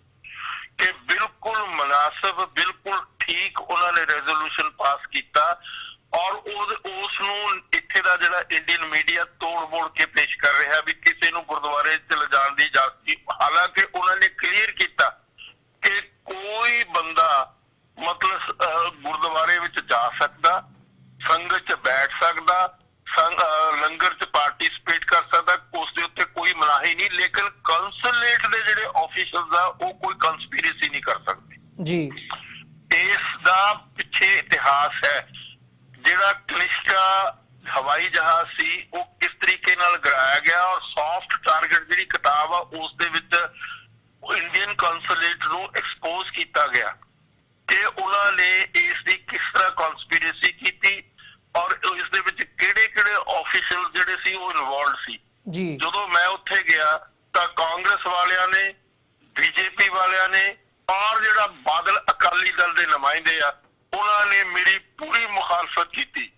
Speaker 2: ਕਿ ਬਿਲਕੁਲ ਮੁਨਾਸਿਬ, ਬਿਲਕੁਲ ਠੀਕ ਉਹਨਾਂ ਨੇ ਰੈਜ਼ੋਲੂਸ਼ਨ ਪਾਸ ਕੀਤਾ ਔਰ ਉਸ ਨੂੰ ਇੱਥੇ ਦਾ ਜਿਹੜਾ ਇੰਡੀਅਨ ਮੀਡੀਆ ਤੋੜ ਮੋੜ ਕੇ ਪੇਸ਼ ਕਰ ਰਿਹਾ ਵੀ ਕਿਸੇ ਨੂੰ ਗੁਰਦੁਆਰੇ ਚ ਲਿਜਾਣ ਦੀ ਇਜਾਜ਼ਤ ਨਹੀਂ। ਹਾਲਾਂਕਿ ਉਹਨਾਂ ਨੇ ਕਲੀਅਰ ਕੀਤਾ ਕਿ ਕੋਈ ਬੰਦਾ ਮਤਲਬ ਗੁਰਦੁਆਰੇ ਵਿੱਚ ਜਾ
Speaker 1: ਜੀ
Speaker 2: ਇਸ ਦਾ ਪਿੱਛੇ ਇਤਿਹਾਸ ਹੈ। ਜਿਹੜਾ ਕਨਿਸ਼ਕਾ ਹਵਾਈ ਜਹਾਜ਼ ਸੀ ਉਹ ਕਿਸ ਤਰੀਕੇ ਨਾਲ ਗਿਰਾਇਆ ਗਿਆ, ਔਰ ਸੌਫਟ ਟਾਰਗੇਟ ਜਿਹੜੀ ਕਿਤਾਬ ਆ ਉਸ ਦੇ ਵਿੱਚ ਇੰਡੀਅਨ ਕੌਂਸੂਲੇਟ ਨੂੰ ਐਕਸਪੋਜ਼ ਕੀਤਾ ਗਿਆ ਕਿ ਉਹਨਾਂ ਨੇ ਇਸ ਦੀ ਕਿਸ ਤਰ੍ਹਾਂ ਕਨਸਪੀਰੇਸੀ ਕੀਤੀ ਔਰ ਇਸ ਦੇ ਵਿੱਚ ਕਿਹੜੇ ਆਫੀਸ਼ੀਅਲ ਜਿਹੜੇ ਸੀ ਉਹ ਇਨਵੋਲਵਡ ਸੀ।
Speaker 1: ਜੀ
Speaker 2: ਜਦੋਂ ਮੈਂ ਉੱਥੇ ਗਿਆ ਤਾਂ ਕਾਂਗਰਸ ਵਾਲਿਆਂ ਨੇ, ਬੀਜੇਪੀ ਵਾਲਿਆਂ ਨੇ ਔਰ ਜਿਹੜਾ ਬਾਦਲ ਅਕਾਲੀ ਦਲ ਦੇ ਨੁਮਾਇੰਦੇ ਆ ਉਹਨਾਂ ਨੇ ਮੇਰੀ ਪੂਰੀ ਮੁਖਾਲਫਤ ਕੀਤੀ।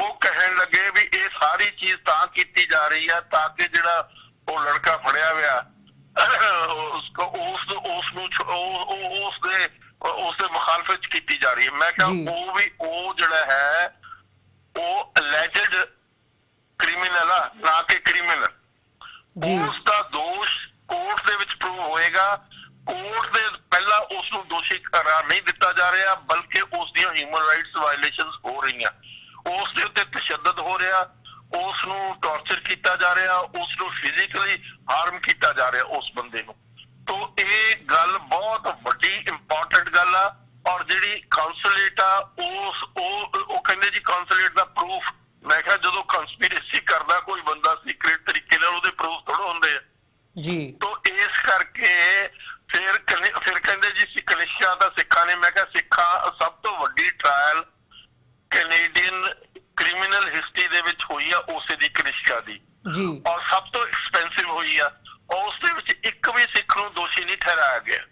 Speaker 2: ਉਹ ਕਹਿਣ ਲੱਗੇ ਵੀ ਇਹ ਸਾਰੀ ਚੀਜ਼ ਤਾਂ ਕੀਤੀ ਜਾ ਰਹੀ ਆ ਤਾਂ ਕਿ ਜਿਹੜਾ ਉਹ ਲੜਕਾ ਫੜਿਆ ਹੋਇਆ ਉਸਦੇ ਮੁਖਾਲਫਤ ਕੀਤੀ ਜਾ ਰਹੀ ਹੈ। ਮੈਂ ਕਿਹਾ ਉਹ ਜਿਹੜਾ ਹੈ ਉਹ ਅਲੈਜਡ ਕ੍ਰਿਮੀਨਲ ਆ, ਨਾ ਕਿ ਕ੍ਰਿਮੀਨਲ। ਉਸ ਦਾ ਦੋਸ਼ ਕੋਰਟ ਦੇ ਵਿੱਚ ਪ੍ਰੂਵ ਹੋਏਗਾ। ਕੋਰਟ ਦੇ ਪਹਿਲਾਂ ਉਸ ਨੂੰ ਦੋਸ਼ੀ ਕਰਾਰ ਨਹੀਂ ਦਿੱਤਾ ਜਾ ਰਿਹਾ, ਬਲਕਿ ਉਸ ਦੀਆਂ ਹਿਊਮਨ ਰਾਈਟਸ ਵਾਇਲੇਸ਼ਨਸ ਹੋ ਰਹੀਆਂ, ਉਸ ਦੇ ਉੱਤੇ ਤਸ਼ੱਦਦ ਹੋ ਰਿਹਾ, ਉਸ ਨੂੰ ਟੌਰਚਰ ਕੀਤਾ ਜਾ ਰਿਹਾ, ਉਸ ਨੂੰ ਫਿਜ਼ੀਕਲੀ ਹਾਰਮ ਕੀਤਾ ਜਾ ਰਿਹਾ ਉਸ ਬੰਦੇ ਨੂੰ। ਤੋ ਇਹ ਗੱਲ ਬਹੁਤ ਵੱਡੀ ਇੰਪੋਰਟੈਂਟ ਗੱਲ ਆ। ਔਰ ਜਿਹੜੀ ਕਾਉਂਸਲੇਟ ਆ ਉਹ ਕਹਿੰਦੇ ਜੀ ਕਾਉਂਸਲੇਟ ਦਾ ਪ੍ਰੂਫ। ਮੈਂ ਕਿਹਾ ਜਦੋਂ ਕੰਸਪੀਰੇਸੀ ਕਰਦਾ ਕੋਈ ਬੰਦਾ ਸੀਕ੍ਰੇਟ ਤਰੀਕੇ ਨਾਲ ਉਹਦੇ ਪ੍ਰੂਫ ਥੋੜਾ ਹੁੰਦੇ ਆ
Speaker 1: ਜੀ।
Speaker 2: ਤੋ ਇਸ ਕਰਕੇ ਫਿਰ ਕਹਿੰਦੇ ਜੀ ਕਨਿਸ਼ਕਾ ਦਾ ਸਿੱਖਾਂ ਨੇ, ਮੈਂ ਕਿਹਾ ਸਿੱਖਾਂ ਸਭ ਤੋਂ ਵੱਡੀ ਟ੍ਰਾਇਲ ਕੈਨੇਡੀਅਨ ਕ੍ਰਿਮੀਨਲ ਹਿਸਟਰੀ ਦੇ ਵਿੱਚ ਹੋਈ ਆ ਉਸੇ ਦੀ ਕਨਿਸ਼ਕਾ ਦੀ
Speaker 1: ਜੀ,
Speaker 2: ਔਰ ਸਭ ਤੋਂ ਐਕਸਪੈਂਸਿਵ ਹੋਈ ਆ। ਉਸ ਦੇ ਵਿੱਚ ਇੱਕ ਵੀ ਸਿੱਖ ਨੂੰ ਦੋਸ਼ੀ ਨਹੀਂ ਠਹਿਰਾਇਆ ਗਿਆ।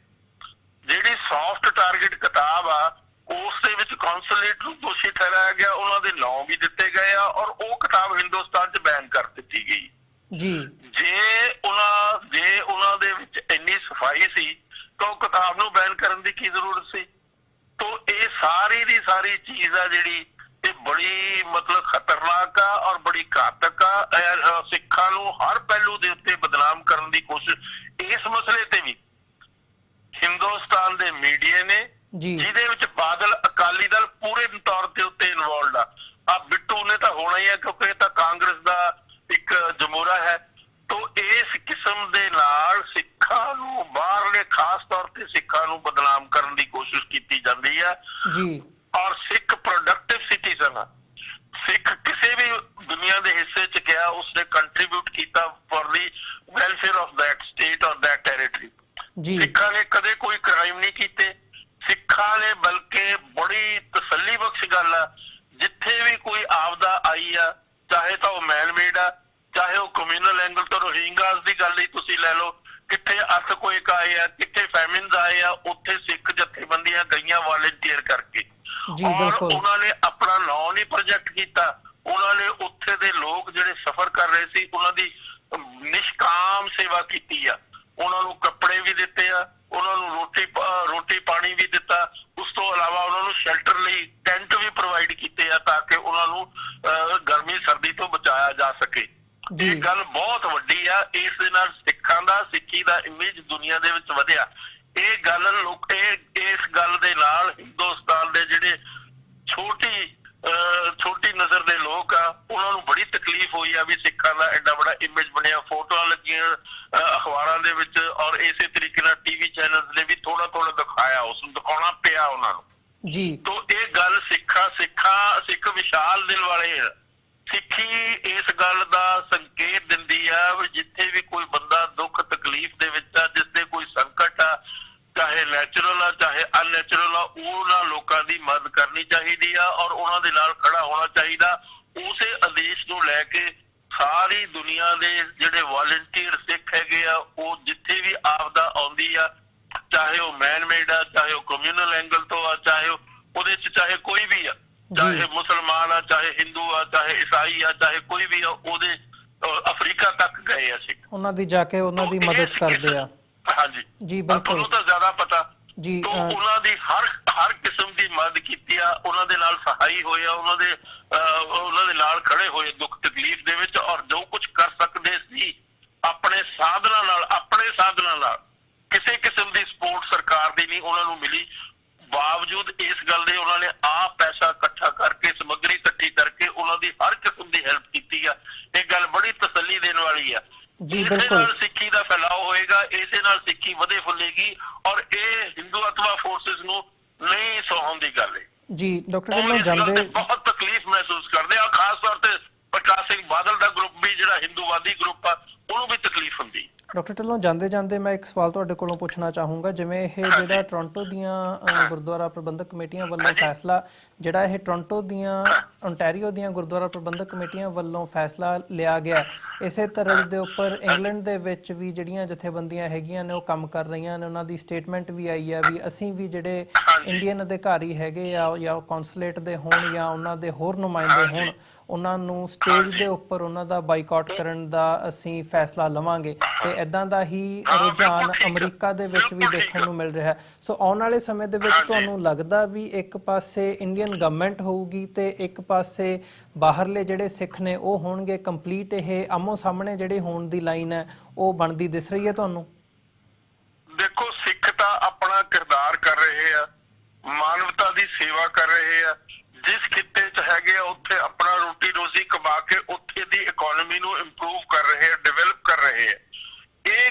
Speaker 2: ਜਿਹੜੀ ਸੌਫਟ ਟਾਰਗੇਟ ਕਿਤਾਬ ਆ ਉਸ ਦੇ ਵਿੱਚ ਕੌਂਸੂਲੇਟ ਨੂੰ ਦੋਸ਼ੀ ਠਹਿਰਾਇਆ ਗਿਆ, ਉਹਨਾਂ ਦੇ ਨਾਂ ਵੀ ਦਿੱਤੇ ਗਏ ਆ ਔਰ ਉਹ ਕਿਤਾਬ ਹਿੰਦੁਸਤਾਨ 'ਚ ਬੈਨ ਕਰ ਦਿੱਤੀ ਗਈ
Speaker 1: ਜੀ।
Speaker 2: ਜੇ ਉਹਨਾਂ ਦੇ ਵਿੱਚ ਇੰਨੀ ਸਫਾਈ ਸੀ ਤਾਂ ਉਹ ਕਿਤਾਬ ਨੂੰ ਬੈਨ ਕਰਨ ਦੀ ਕੀ ਜ਼ਰੂਰਤ ਸੀ। ਤੋ ਇਹ ਸਾਰੀ ਦੀ ਸਾਰੀ ਚੀਜ਼ ਆ ਜਿਹੜੀ ਇਹ ਬੜੀ ਮਤਲਬ ਖਤਰਨਾਕ ਆ ਔਰ ਬੜੀ ਘਾਤਕ ਆ। ਸਿੱਖਾਂ ਨੂੰ ਹਰ ਪਹਿਲੂ ਦੇ ਉੱਤੇ ਬਦਨਾਮ ਕਰਨ ਦੀ ਕੋਸ਼ਿਸ਼ ਇਸ ਮਸਲੇ ਤੇ ਵੀ ਹਿੰਦੁਸਤਾਨ ਦੇ ਮੀਡੀਆ ਨੇ, ਜਿਹਦੇ ਵਿੱਚ ਬਾਦਲ ਅਕਾਲੀ ਦਲ ਪੂਰੇ ਤੌਰ ਤੇ ਉੱਤੇ ਇਨਵੋਲਡ ਆ ਬਿੱਟੂ ਨੇ ਤਾਂ ਹੋਣਾ ਹੀ ਹੈ ਕਿਉਂਕਿ ਇਹ ਤਾਂ ਕਾਂਗਰਸ ਦਾ ਇੱਕ ਜਮੂਰਾ ਹੈ। ਤੋ ਇਸ ਕਿਸਮ ਦੇ ਨਾਲ ਸਿੱਖਾਂ ਨੂੰ ਬਾਹਰਲੇ ਖਾਸ ਤੌਰ ਤੇ ਸਿੱਖਾਂ ਨੂੰ ਬਦਨਾਮ ਕਰਨ ਦੀ ਕੋਸ਼ਿਸ਼ ਕੀਤੀ ਜਾਂਦੀ ਹੈ
Speaker 1: ਜੀ।
Speaker 2: ਔਰ ਸਿੱਖ ਪ੍ਰੋਡਕਟਿਵ ਸਿਟੀਜ਼ਨ ਆ। ਸਿੱਖ ਕਿਸੇ ਵੀ ਦੁਨੀਆ ਦੇ ਹਿੱਸੇ 'ਚ ਗਿਆ ਉਸਨੇ ਕੰਟਰੀਬਿਊਟ ਕੀਤਾ for the welfare of that state ਔਰ ਦੈਟ ਟੈਰੀਟਰੀ। ਸਿੱਖਾਂ ਨੇ ਕਦੇ ਕੋਈ ਕ੍ਰਾਈਮ ਨਹੀਂ ਕੀਤੇ। ਸਿੱਖਾਂ ਨੇ ਬਲਕਿ ਬੜੀ ਤਸੱਲੀ ਬਖਸ਼ ਗੱਲ ਆ, ਜਿੱਥੇ ਵੀ ਕੋਈ ਆਪਦਾ ਆਈ ਆ ਚਾਹੇ ਤਾਂ ਉਹ ਮੈਨ ਮੇਡ ਆ ਚਾਹੇ ਉਹ ਕਮਿਊਨਲ ਐਂਗਲ ਤੋਂ ਰੋਹਿੰਗਾਸ ਦੀ ਗੱਲ ਹੀ ਤੁਸੀਂ ਲੈ ਲਓ, ਕਿੱਥੇ ਅਰਥਕੁਏਕ ਆਏ ਆ, ਕਿੱਥੇ ਫੈਮਿਨਸ ਆਏ ਆ, ਉੱਥੇ ਸਿੱਖ ਜਥੇਬੰਦੀਆਂ ਗਈਆਂ ਵਾਲੰਟੀਅਰ ਕਰਕੇ ਔਰ ਉਹਨਾਂ ਨੇ ਆਪਣਾ ਨਾਂ ਨਹੀਂ ਪ੍ਰੋਜੈਕਟ ਕੀਤਾ। ਉਹਨਾਂ ਨੇ ਉੱਥੇ ਦੇ ਲੋਕ ਜਿਹੜੇ ਸਫਰ ਕਰ ਰਹੇ ਸੀ ਉਹਨਾਂ ਦੀ ਨਿਸ਼ਕਾਮ ਸੇਵਾ ਕੀਤੀ ਆ। ਉਹਨਾਂ ਨੂੰ ਕੱਪੜੇ ਵੀ ਦਿੱਤੇ ਆ, ਉਹਨਾਂ ਨੂੰ ਰੋਟੀ ਪਾਣੀ ਵੀ ਦਿੱਤਾ। ਉਸ ਤੋਂ ਇਲਾਵਾ ਉਹਨਾਂ ਨੂੰ ਸ਼ੈਲਟਰ ਲਈ ਟੈਂਟ ਵੀ ਪ੍ਰੋਵਾਈਡ ਕੀਤੇ ਆ ਤਾਂ ਕਿ ਉਹਨਾਂ ਨੂੰ ਗਰਮੀ ਸਰਦੀ ਤੋਂ ਬਚਾਇਆ ਜਾ ਸਕੇ। ਇਹ ਗੱਲ ਬਹੁਤ ਵੱਡੀ ਆ। ਇਸ ਦੇ ਨਾਲ ਸਿੱਖਾਂ ਦਾ, ਸਿੱਖੀ ਦਾ ਇਮੇਜ ਦੁਨੀਆ ਦੇ ਵਿੱਚ ਵਧਿਆ। ਇਹ ਇਸ ਗੱਲ ਦੇ ਨਾਲ ਹਿੰਦੁਸਤਾਨ ਦੇ ਜਿਹੜੇ ਛੋਟੀ ਨਜ਼ਰ ਦੇ ਲੋਕ ਆ ਉਹਨਾਂ ਨੂੰ ਬੜੀ ਤਕਲੀਫ ਹੋਈ ਆ ਵੀ ਸਿੱਖਾਂ ਦਾ ਐਡਾ ਬੜਾ ਇਮੇਜ ਬਣਿਆ, ਫੋਟੋਆਂ ਲੱਗੀਆਂ ਅਖਬਾਰਾਂ ਦੇ ਵਿੱਚ ਔਰ ਇਸੇ ਤਰੀਕੇ ਨਾਲ ਟੀਵੀ ਚੈਨਲਸ ਨੇ ਵੀ ਥੋੜਾ ਦਿਖਾਇਆ, ਉਸ ਨੂੰ ਦਿਖਾਉਣਾ ਪਿਆ ਉਹਨਾਂ ਨੂੰ ਜੀ। ਤੋ ਇਹ ਗੱਲ ਸਿੱਖ ਵਿਸ਼ਾਲ ਦਿਲ ਵਾਲੇ ਆ। ਸਿੱਖੀ ਇਸ ਗੱਲ ਦਾ ਸੰਕੇਤ ਦਿੰਦੀ ਆ ਵੀ ਜਿੱਥੇ ਵੀ ਕੋਈ ਬੰਦਾ ਦੁੱਖ ਤਕਲੀਫ ਦੇ ਵਿੱਚ ਆ, ਜਿਸਦੇ ਕੋਈ ਸੰਕਟ ਆ, ਚਾਹੇ ਨੈਚੁਰਲ ਆ ਚਾਹੇ ਅਨਨੈਚੁਰਲ ਆ, ਉਹਨਾਂ ਲੋਕਾਂ ਦੀ ਮਦਦ ਕਰਨੀ ਚਾਹੀਦੀ ਆ ਔਰ ਉਹਨਾਂ ਦੇ ਨਾਲ ਖੜਾ ਹੋਣਾ ਚਾਹੀਦਾ। ਉਸੇ ਆਦੇਸ਼ ਨੂੰ ਲੈ ਕੇ ਸਾਰੀ ਦੁਨੀਆ ਦੇ ਜਿਹੜੇ ਵਾਲੰਟੀਅਰ ਸਿੱਖ ਹੈਗੇ ਆ ਉਹ ਜਿੱਥੇ ਵੀ ਆਪਦਾ ਆਉਂਦੀ ਆ, ਚਾਹੇ ਉਹ ਮੈਨ ਮੇਡ ਆ, ਚਾਹੇ ਉਹ ਕਮਿਊਨਲ ਐਂਗਲ ਤੋਂ ਆ, ਚਾਹੇ ਉਹਦੇ 'ਚ ਚਾਹੇ ਕੋਈ ਵੀ ਆ, ਚਾਹੇ ਮੁਸਲਮਾਨ ਆ, ਚਾਹੇ ਹਿੰਦੂ ਆ, ਚਾਹੇ ਈਸਾਈ ਆ, ਚਾਹੇ ਕੋਈ ਵੀ ਆ, ਉਹਦੇ ਅਫਰੀਕਾ ਤੱਕ ਗਏ ਆ ਸਿੱਖ।
Speaker 1: ਉਹਨਾਂ ਦੀ ਜਾ ਕੇ ਉਹਨਾਂ ਦੀ ਮਦਦ ਕਰਦੇ ਆ।
Speaker 2: ਹਾਂਜੀ
Speaker 1: ਜੀ ਬਿਲਕੁਲ,
Speaker 2: ਤੁਹਾਨੂੰ ਤਾਂ ਜ਼ਿਆਦਾ ਪਤਾ
Speaker 1: ਜੀ।
Speaker 2: ਉਹਨਾਂ ਦੀ ਹਰ ਕਿਸਮ ਦੀ ਮਦਦ ਕੀਤੀ ਆ, ਉਹਨਾਂ ਦੇ ਨਾਲ ਸਹਾਈ ਹੋਏ ਆ, ਉਹਨਾਂ ਦੇ ਨਾਲ ਖੜੇ ਹੋਏ ਦੁੱਖ ਤਕਲੀਫ ਦੇ ਵਿੱਚ ਔਰ ਜੋ ਕੁਝ ਕਰ ਸਕਦੇ ਸੀ ਆਪਣੇ ਸਾਧਨਾਂ ਨਾਲ ਕਿਸੇ ਕਿਸਮ ਦੀ ਸਪੋਰਟ ਸਰਕਾਰ ਦੀ ਨਹੀਂ ਉਹਨਾਂ ਨੂੰ ਮਿਲੀ। ਬਾਵਜੂਦ ਇਸ ਗੱਲ ਦੇ ਉਹਨਾਂ ਨੇ ਆਪ ਪੈਸਾ ਇਕੱਠਾ ਕਰਕੇ, ਸਮੱਗਰੀ ਇਕੱਠੀ ਕਰਕੇ ਉਹਨਾਂ ਦੀ ਹਰ ਕਿਸਮ ਦੀ ਹੈਲਪ ਕੀਤੀ ਆ। ਇਹ ਗੱਲ ਬੜੀ ਤਸੱਲੀ ਦੇਣ ਵਾਲੀ ਆ। ਇਸੇ ਨਾਲ ਸਿੱਖੀ ਦਾ ਫੈਲਾਅ ਹੋਏਗਾ, ਇਸੇ ਨਾਲ ਸਿੱਖੀ ਵਧੇ ਫੁੱਲੇਗੀ ਔਰ ਇਹ ਹਿੰਦੂਆਂ ਮਹੱਤਵਾ ਫੋਰਸਿਸ ਨੂੰ ਨਹੀਂ ਸੌਣ ਦੀ ਗੱਲ ਹੈ
Speaker 1: ਜੀ। ਡਾਕਟਰ
Speaker 2: ਉਹ
Speaker 1: ਢਿੱਲੋਂ
Speaker 2: ਇਸ ਗੱਲ
Speaker 1: ਜਾਂਦੇ
Speaker 2: ਤੇ ਬਹੁਤ ਤਕਲੀਫ ਮਹਿਸੂਸ ਕਰਦੇ ਆ, ਖਾਸ ਤੌਰ ਤੇ ਪ੍ਰਕਾਸ਼ ਸਿੰਘ ਬਾਦਲ ਦਾ ਗਰੁੱਪ ਵੀ ਜਿਹੜਾ ਹਿੰਦੂਵਾਦੀ ਗਰੁੱਪ ਆ ਉਹਨੂੰ ਵੀ ਤਕਲੀਫ ਹੁੰਦੀ।
Speaker 1: ਡਾਕਟਰ ਢਿੱਲੋਂ ਜਾਂਦੇ ਜਾਂਦੇ ਮੈਂ ਇੱਕ ਸਵਾਲ ਤੁਹਾਡੇ ਕੋਲੋਂ ਪੁੱਛਣਾ ਚਾਹੂੰਗਾ, ਜਿਵੇਂ ਇਹ ਜਿਹੜਾ ਟੋਰਾਂਟੋ ਦੀਆਂ ਗੁਰਦੁਆਰਾ ਪ੍ਰਬੰਧਕ ਕਮੇਟੀਆਂ ਵੱਲੋਂ ਫੈਸਲਾ, ਜਿਹੜਾ ਇਹ ਟੋਰਾਂਟੋ ਦੀਆਂ ਓਨਟਾਰੀਓ ਦੀਆਂ ਗੁਰਦੁਆਰਾ ਪ੍ਰਬੰਧਕ ਕਮੇਟੀਆਂ ਵੱਲੋਂ ਫੈਸਲਾ ਲਿਆ ਗਿਆ, ਇਸੇ ਤਰ੍ਹਾਂ ਦੇ ਉੱਪਰ ਇੰਗਲੈਂਡ ਦੇ ਵਿੱਚ ਵੀ ਜਿਹੜੀਆਂ ਜਥੇਬੰਦੀਆਂ ਹੈਗੀਆਂ ਨੇ ਉਹ ਕੰਮ ਕਰ ਰਹੀਆਂ ਨੇ, ਉਹਨਾਂ ਦੀ ਸਟੇਟਮੈਂਟ ਵੀ ਆਈ ਹੈ ਵੀ ਅਸੀਂ ਵੀ ਜਿਹੜੇ ਇੰਡੀਅਨ ਅਧਿਕਾਰੀ ਹੈਗੇ ਆ ਜਾਂ ਕੌਂਸੂਲੇਟ ਦੇ ਹੋਣ ਜਾਂ ਉਹਨਾਂ ਦੇ ਹੋਰ ਨੁਮਾਇੰਦੇ ਹੋਣ, ਉਹਨਾਂ ਨੂੰ ਸਟੇਜ ਦੇ ਉੱਪਰ ਉਹਨਾਂ ਦਾ ਬਾਈਕਾਟ ਕਰਨ ਦਾ ਅਸੀਂ ਫੈਸਲਾ ਲਵਾਂਗੇ। ਤੇ ਇਦਾਂ ਦਾ ਹੀ ਰੁਝਾਨ ਅਮਰੀਕਾ ਦੇ ਵਿੱਚ ਵੀ ਦੇਖਣ ਨੂੰ ਮਿਲ ਰਿਹਾ ਹੈ। ਸੋ ਆਉਣ ਵਾਲੇ ਸਮੇਂ ਦੇ ਵਿੱਚ ਤੁਹਾਨੂੰ ਲੱਗਦਾ ਵੀ ਇੱਕ ਪਾਸੇ ਇੰਡੀਅਨ ਗਵਰਨਮੈਂਟ ਹੋਊਗੀ ਤੇ ਇੱਕ ਪਾਸੇ ਬਾਹਰਲੇ ਜਿਹੜੇ ਸਿੱਖ ਨੇ ਉਹ ਹੋਣਗੇ, ਕੰਪਲੀਟ ਇਹ ਆਮੋ ਸਾਹਮਣੇ ਜਿਹੜੇ ਹੋਣ ਦੀ ਲਾਈਨ ਹੈ ਉਹ ਬਣਦੀ ਦਿਸ ਰਹੀ ਹੈ ਤੁਹਾਨੂੰ?
Speaker 2: ਦੇਖੋ, ਸਿੱਖ ਤਾਂ ਆਪਣਾ ਕਿਰਦਾਰ ਕਰ ਰਹੇ ਆ, ਮਾਨਵਤਾ ਦੀ ਸੇਵਾ ਕਰ ਰਹੇ ਆ, ਜਿਸ ਖਿੱਤੇ 'ਚ ਹੈਗੇ ਆ ਉੱਥੇ ਆਪਣਾ ਰੋਟੀ ਰੋਜ਼ੀ ਕਮਾ ਕੇ ਉੱਥੇ ਦੀ ਇਕਨੋਮੀ ਨੂੰ ਇੰਪਰੂਵ ਕਰ ਰਹੇ ਆ, ਡਿਵੈਲਪ ਕਰ ਰਹੇ ਆ। ਇਹ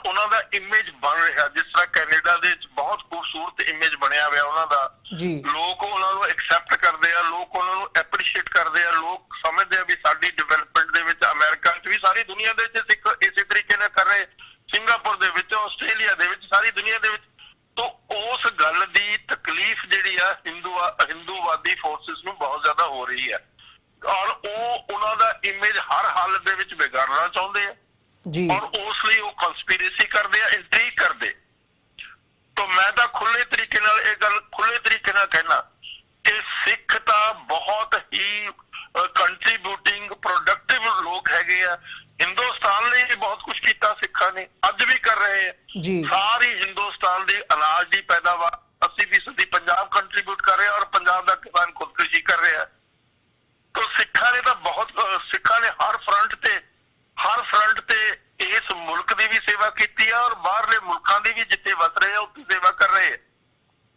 Speaker 2: ਉਹਨਾਂ ਦਾ ਇਮੇਜ ਬਣ ਰਿਹਾ, ਜਿਸ ਤਰ੍ਹਾਂ ਕੈਨੇਡਾ ਦੇ ਵਿੱਚ ਬਹੁਤ ਖੂਬਸੂਰਤ ਇਮੇਜ ਬਣਿਆ ਹੋਇਆ ਉਹਨਾਂ ਦਾ। ਲੋਕ ਉਹਨਾਂ ਨੂੰ ਐਕਸੈਪਟ ਕਰਦੇ ਆ, ਲੋਕ ਉਹਨਾਂ ਨੂੰ ਐਪਰੀਸ਼ੀਏਟ ਕਰਦੇ ਆ, ਲੋਕ ਸਮਝਦੇ ਆ ਵੀ ਸਾਡੀ ਡਿਵੈਲਪਮੈਂਟ ਦੇ ਵਿੱਚ ਅਮਰੀਕਾ 'ਚ ਵੀ, ਸਾਰੀ ਦੁਨੀਆ ਦੇ ਵਿੱਚ ਸਿੱਖ ਇਸੇ ਤਰੀਕੇ ਨਾਲ ਕਰ ਰਹੇ, ਸਿੰਗਾਪੁਰ ਦੇ ਵਿੱਚ, ਆਸਟ੍ਰੇਲੀਆ ਦੇ ਵਿੱਚ, ਸਾਰੀ ਦੁਨੀਆ ਦੇ ਵਿੱਚ। ਤੋ ਉਸ ਗੱਲ ਦੀ ਤਕਲੀਫ ਜਿਹੜੀ ਆ ਹਿੰਦੂਵਾਦੀ ਫੋਰਸਿਸ ਨੂੰ ਬਹੁਤ ਜ਼ਿਆਦਾ ਹੋ ਰਹੀ ਹੈ, ਔਰ ਉਹ ਉਹਨਾਂ ਦਾ ਇਮੇਜ ਹਰ ਹਾਲਤ ਦੇ ਵਿੱਚ ਵਿਗਾੜਨਾ ਚਾਹੁੰਦੇ ਆ ਜੀ, ਔਰ ਉਸ ਲਈ ਉਹ ਕਨਸਪੀਰੇਸੀ ਕਰਦੇ ਆ, ਇੰਟ੍ਰੀਗ ਕਰਦੇ। ਤਾਂ ਮੈਂ ਤਾਂ ਖੁੱਲੇ ਤਰੀਕੇ ਨਾਲ ਇਹ ਗੱਲ ਖੁੱਲੇ ਤਰੀਕੇ ਨਾਲ ਕਹਿਣਾ ਕਿ ਸਿੱਖ ਤਾਂ ਬਹੁਤ ਹੀ ਕੰਟਰੀਬਿਊਟਿੰਗ ਪ੍ਰੋਡਕਟਿਵ ਲੋਕ ਹੈਗੇ ਆ। ਹਿੰਦੁਸਤਾਨ ਲਈ ਵੀ ਬਹੁਤ ਕੁਝ ਕੀਤਾ ਸਿੱਖਾਂ ਨੇ, ਅੱਜ ਵੀ ਕਰ ਰਹੇ ਆ ਜੀ। ਸਾਰੀ ਹਿੰਦੁਸਤਾਨ ਦੀ ਅਨਾਜ ਦੀ ਪੈਦਾਵਾਰ 80% ਪੰਜਾਬ ਕੰਟਰੀਬਿਊਟ ਕਰ ਰਿਹਾ, ਔਰ ਪੰਜਾਬ ਦਾ ਕਿਸਾਨ ਖੁਦਕੁਸ਼ੀ ਕਰ ਰਿਹਾ। ਤਾਂ ਸਿੱਖਾਂ ਨੇ ਤਾਂ ਬਹੁਤ, ਸਿੱਖਾਂ ਨੇ ਹਰ ਫਰੰਟ ਤੇ ਇਸ ਮੁਲਕ ਦੀ ਵੀ ਸੇਵਾ ਕੀਤੀ ਆ, ਔਰ ਬਾਹਰਲੇ ਮੁਲਕਾਂ ਦੀ ਵੀ ਜਿੱਥੇ ਵਸ ਰਹੇ ਆ ਉੱਥੇ ਸੇਵਾ ਕਰ ਰਹੇ ਆ।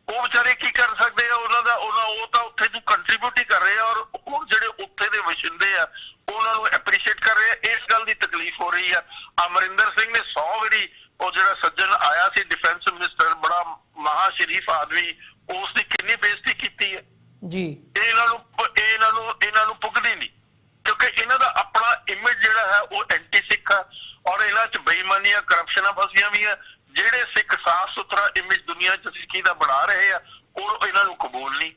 Speaker 2: ਉਹ ਵਿਚਾਰੇ ਕੀ ਕਰ ਸਕਦੇ ਆ? ਉਹ ਤਾਂ ਉੱਥੇ ਨੂੰ ਕੰਟਰੀਬਿਊਟ ਹੀ ਕਰ ਰਹੇ ਆ, ਔਰ ਉਹ ਜਿਹੜੇ ਉੱਥੇ ਦੇ ਵਸਿੰਦੇ ਆ ਉਹਨਾਂ ਨੂੰ ਐਪਰੀਸ਼ੀਏਟ ਕਰ ਰਹੇ ਆ। ਇਸ ਗੱਲ ਦੀ ਤਕਲੀਫ ਹੋ ਰਹੀ ਆ। ਅਮਰਿੰਦਰ ਸਿੰਘ ਨੇ 100 ਵਾਰੀ, ਉਹ ਜਿਹੜਾ ਸੱਜਣ ਆਇਆ ਸੀ ਡਿਫੈਂਸ ਮਿਨਿਸਟਰ, ਬੜਾ ਮਹਾ ਸ਼ਰੀਫ ਆਦਮੀ, ਉਸ ਦੀ ਕਿੰਨੀ ਬੇਇੱਜ਼ਤੀ ਕੀਤੀ ਹੈ ਜੀ। ਇਹਨਾਂ ਨੂੰ ਪੁੱਗਦੀ ਨਹੀਂ, ਕਿਉਂਕਿ ਇਹਨਾਂ ਦਾ ਆਪਣਾ ਇਮੇਜ ਜਿਹੜਾ ਹੈ ਉਹ ਐਂਟੀ ਸਿੱਖ ਆ, ਔਰ ਇਹਨਾਂ 'ਚ ਬੇਈਮਾਨੀਆਂ, ਕਰਪਸ਼ਨਾਂ ਫਸੀਆਂ ਵੀ ਆ। ਜਿਹੜੇ ਸਿੱਖ ਸਾਫ਼ ਸੁਥਰਾ ਇਮੇਜ ਦੁਨੀਆ 'ਚ ਸਿੱਖੀ ਦਾ ਬਣਾ ਰਹੇ ਆ, ਉਹ ਇਹਨਾਂ ਨੂੰ ਕਬੂਲ ਨਹੀਂ।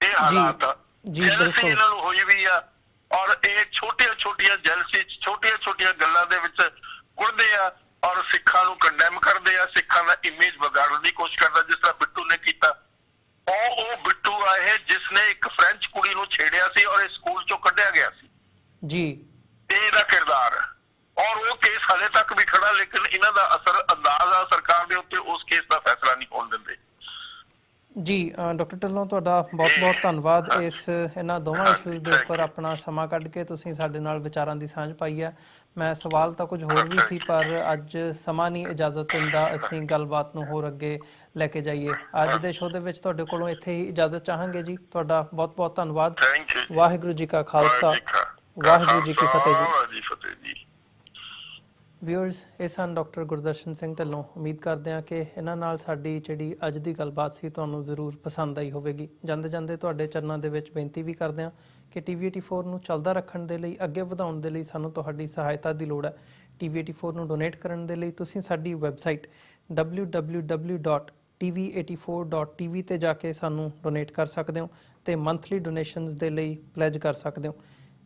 Speaker 2: ਇਹ ਹਾਲਾਤ ਆ, ਜੈਲਸੀ ਇਹਨਾਂ ਨੂੰ ਹੋਈ ਵੀ ਆ, ਔਰ ਇਹ ਛੋਟੀਆਂ ਜੈਲਸੀ, ਛੋਟੀਆਂ ਗੱਲਾਂ ਦੇ ਵਿੱਚ ਕੁੜਦੇ ਆ, ਔਰ ਸਿੱਖਾਂ ਨੂੰ ਕੰਡੈਮ ਕਰਦੇ ਆ, ਸਿੱਖਾਂ ਦਾ ਇਮੇਜ ਵਿਗਾੜਨ ਦੀ ਕੋਸ਼ਿਸ਼ ਕਰਦਾ, ਜਿਸ ਤਰ੍ਹਾਂ ਬਿੱਟੂ ਨੇ ਕੀਤਾ। ਉਹ ਬਿੱਟੂ ਆ ਇਹ ਜਿਸ ਨੇ ਇੱਕ ਫ੍ਰੈਂਚ ਕੁੜੀ ਨੂੰ ਛੇੜਿਆ ਸੀ ਔਰ ਇਹ ਸਕੂਲ 'ਚੋਂ ਕੱਢਿਆ ਗਿਆ ਸੀ ਜੀ। ਇਹਦਾ ਕਿਰਦਾਰ ਹੈ, ਔਰ ਉਹ ਕੇਸ ਹਾਲੇ ਤੱਕ ਵੀ ਖੜਾ, ਲੇਕਿਨ ਇਹਨਾਂ ਦਾ ਅਸਰ ਅੰਦਾਜ਼ ਆ ਸਰਕਾਰ ਦੇ ਉੱਤੇ, ਉਸ ਕੇਸ ਦਾ ਫੈਸਲਾ ਨਹੀਂ ਹੋਣ ਦਿੰਦੇ ਜੀ।
Speaker 1: ਡਾਕਟਰ ਢਿੱਲੋਂ, ਤੁਹਾਡਾ ਬਹੁਤ ਧੰਨਵਾਦ ਇਹਨਾਂ ਦੋਵਾਂ ਇਸ਼ੂਜ਼ ਦੇ ਉੱਪਰ ਆਪਣਾ ਸਮਾਂ ਕੱਢ ਕੇ ਤੁਸੀਂ ਸਾਡੇ ਨਾਲ ਵਿਚਾਰਾਂ ਦੀ ਸਾਂਝ ਪਾਈ ਹੈ। ਮੈਂ ਸਵਾਲ ਤਾਂ ਕੁਝ ਹੋਰ ਵੀ ਸੀ, ਪਰ ਅੱਜ ਸਮਾਂ ਨਹੀਂ ਇਜਾਜ਼ਤ ਦਿੰਦਾ ਅਸੀਂ ਗੱਲਬਾਤ ਨੂੰ ਹੋਰ ਅੱਗੇ ਲੈ ਕੇ ਜਾਈਏ। ਅੱਜ ਦੇ ਸ਼ੋਅ ਦੇ ਵਿੱਚ ਤੁਹਾਡੇ ਕੋਲੋਂ ਇੱਥੇ ਹੀ ਇਜਾਜ਼ਤ ਚਾਹਾਂਗੇ ਜੀ। ਤੁਹਾਡਾ ਬਹੁਤ ਧੰਨਵਾਦ। ਵਾਹਿਗੁਰੂ ਜੀ ਕਾ ਖਾਲਸਾ, ਵਾਹਿਗੁਰੂ ਜੀ ਕੀ ਫਤਿਹ ਜੀ। ਵਿਊਅਰਸ, ਇਹ ਸਨ ਡਾਕਟਰ ਗੁਰਦਰਸ਼ਨ ਸਿੰਘ ਢਿੱਲੋਂ। ਉਮੀਦ ਕਰਦੇ ਹਾਂ ਕਿ ਇਹਨਾਂ ਨਾਲ ਸਾਡੀ ਜਿਹੜੀ ਅੱਜ ਦੀ ਗੱਲਬਾਤ ਸੀ ਤੁਹਾਨੂੰ ਜ਼ਰੂਰ ਪਸੰਦ ਆਈ ਹੋਵੇਗੀ। ਜਾਂਦੇ ਤੁਹਾਡੇ ਚਰਨਾਂ ਦੇ ਵਿੱਚ ਬੇਨਤੀ ਵੀ ਕਰਦੇ ਹਾਂ ਕਿ TV84 ਨੂੰ ਚੱਲਦਾ ਰੱਖਣ ਦੇ ਲਈ, ਅੱਗੇ ਵਧਾਉਣ ਦੇ ਲਈ ਸਾਨੂੰ ਤੁਹਾਡੀ ਸਹਾਇਤਾ ਦੀ ਲੋੜ ਹੈ। TV84 ਨੂੰ ਡੋਨੇਟ ਕਰਨ ਦੇ ਲਈ ਤੁਸੀਂ ਸਾਡੀ ਵੈਬਸਾਈਟ www.tv84.tv ਤੇ ਜਾ ਕੇ ਸਾਨੂੰ ਡੋਨੇਟ ਕਰ ਸਕਦੇ ਹੋ ਤੇ ਮੰਥਲੀ ਡੋਨੇਸ਼ਨਸ ਦੇ ਲਈ ਪਲੈਜ ਕਰ ਸਕਦੇ ਹੋ।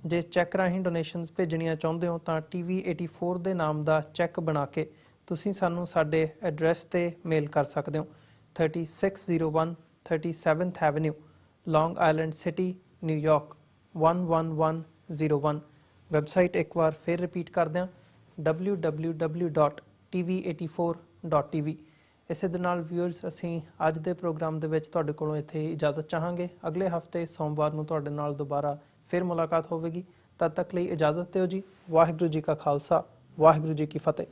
Speaker 1: ਜੇ ਚੈੱਕ ਰਾਹੀਂ ਡੋਨੇਸ਼ਨਸ ਭੇਜਣੀਆਂ ਚਾਹੁੰਦੇ ਹੋ ਤਾਂ TV84 ਦੇ ਨਾਮ ਦਾ ਚੈੱਕ ਬਣਾ ਕੇ ਤੁਸੀਂ ਸਾਨੂੰ ਸਾਡੇ ਐਡਰੈਸ ਤੇ ਮੇਲ ਕਰ ਸਕਦੇ ਹੋ। 3601 37th Avenue, Long Island City, New York 11101। Website ਇੱਕ ਵਾਰ ਫਿਰ ਰਿਪੀਟ ਕਰਦੇ ਹਾਂ, www.tv84.tv। ਇਸੇ ਦੇ ਨਾਲ ਵਿਊਅਰਸ, ਅਸੀਂ ਅੱਜ ਦੇ ਪ੍ਰੋਗਰਾਮ ਦੇ ਵਿੱਚ ਤੁਹਾਡੇ ਕੋਲੋਂ ਇੱਥੇ ਇਜਾਜ਼ਤ ਚਾਹਾਂਗੇ। ਅਗਲੇ ਹਫਤੇ ਸੋਮਵਾਰ ਨੂੰ ਤੁਹਾਡੇ ਨਾਲ ਦੁਬਾਰਾ ਫਿਰ ਮੁਲਾਕਾਤ ਹੋਵੇਗੀ। ਤਦ ਤੱਕ ਲਈ ਇਜਾਜ਼ਤ ਦਿਓ ਜੀ। ਵਾਹਿਗੁਰੂ ਜੀ ਕਾ ਖਾਲਸਾ, ਵਾਹਿਗੁਰੂ ਜੀ ਕੀ ਫਤਿਹ।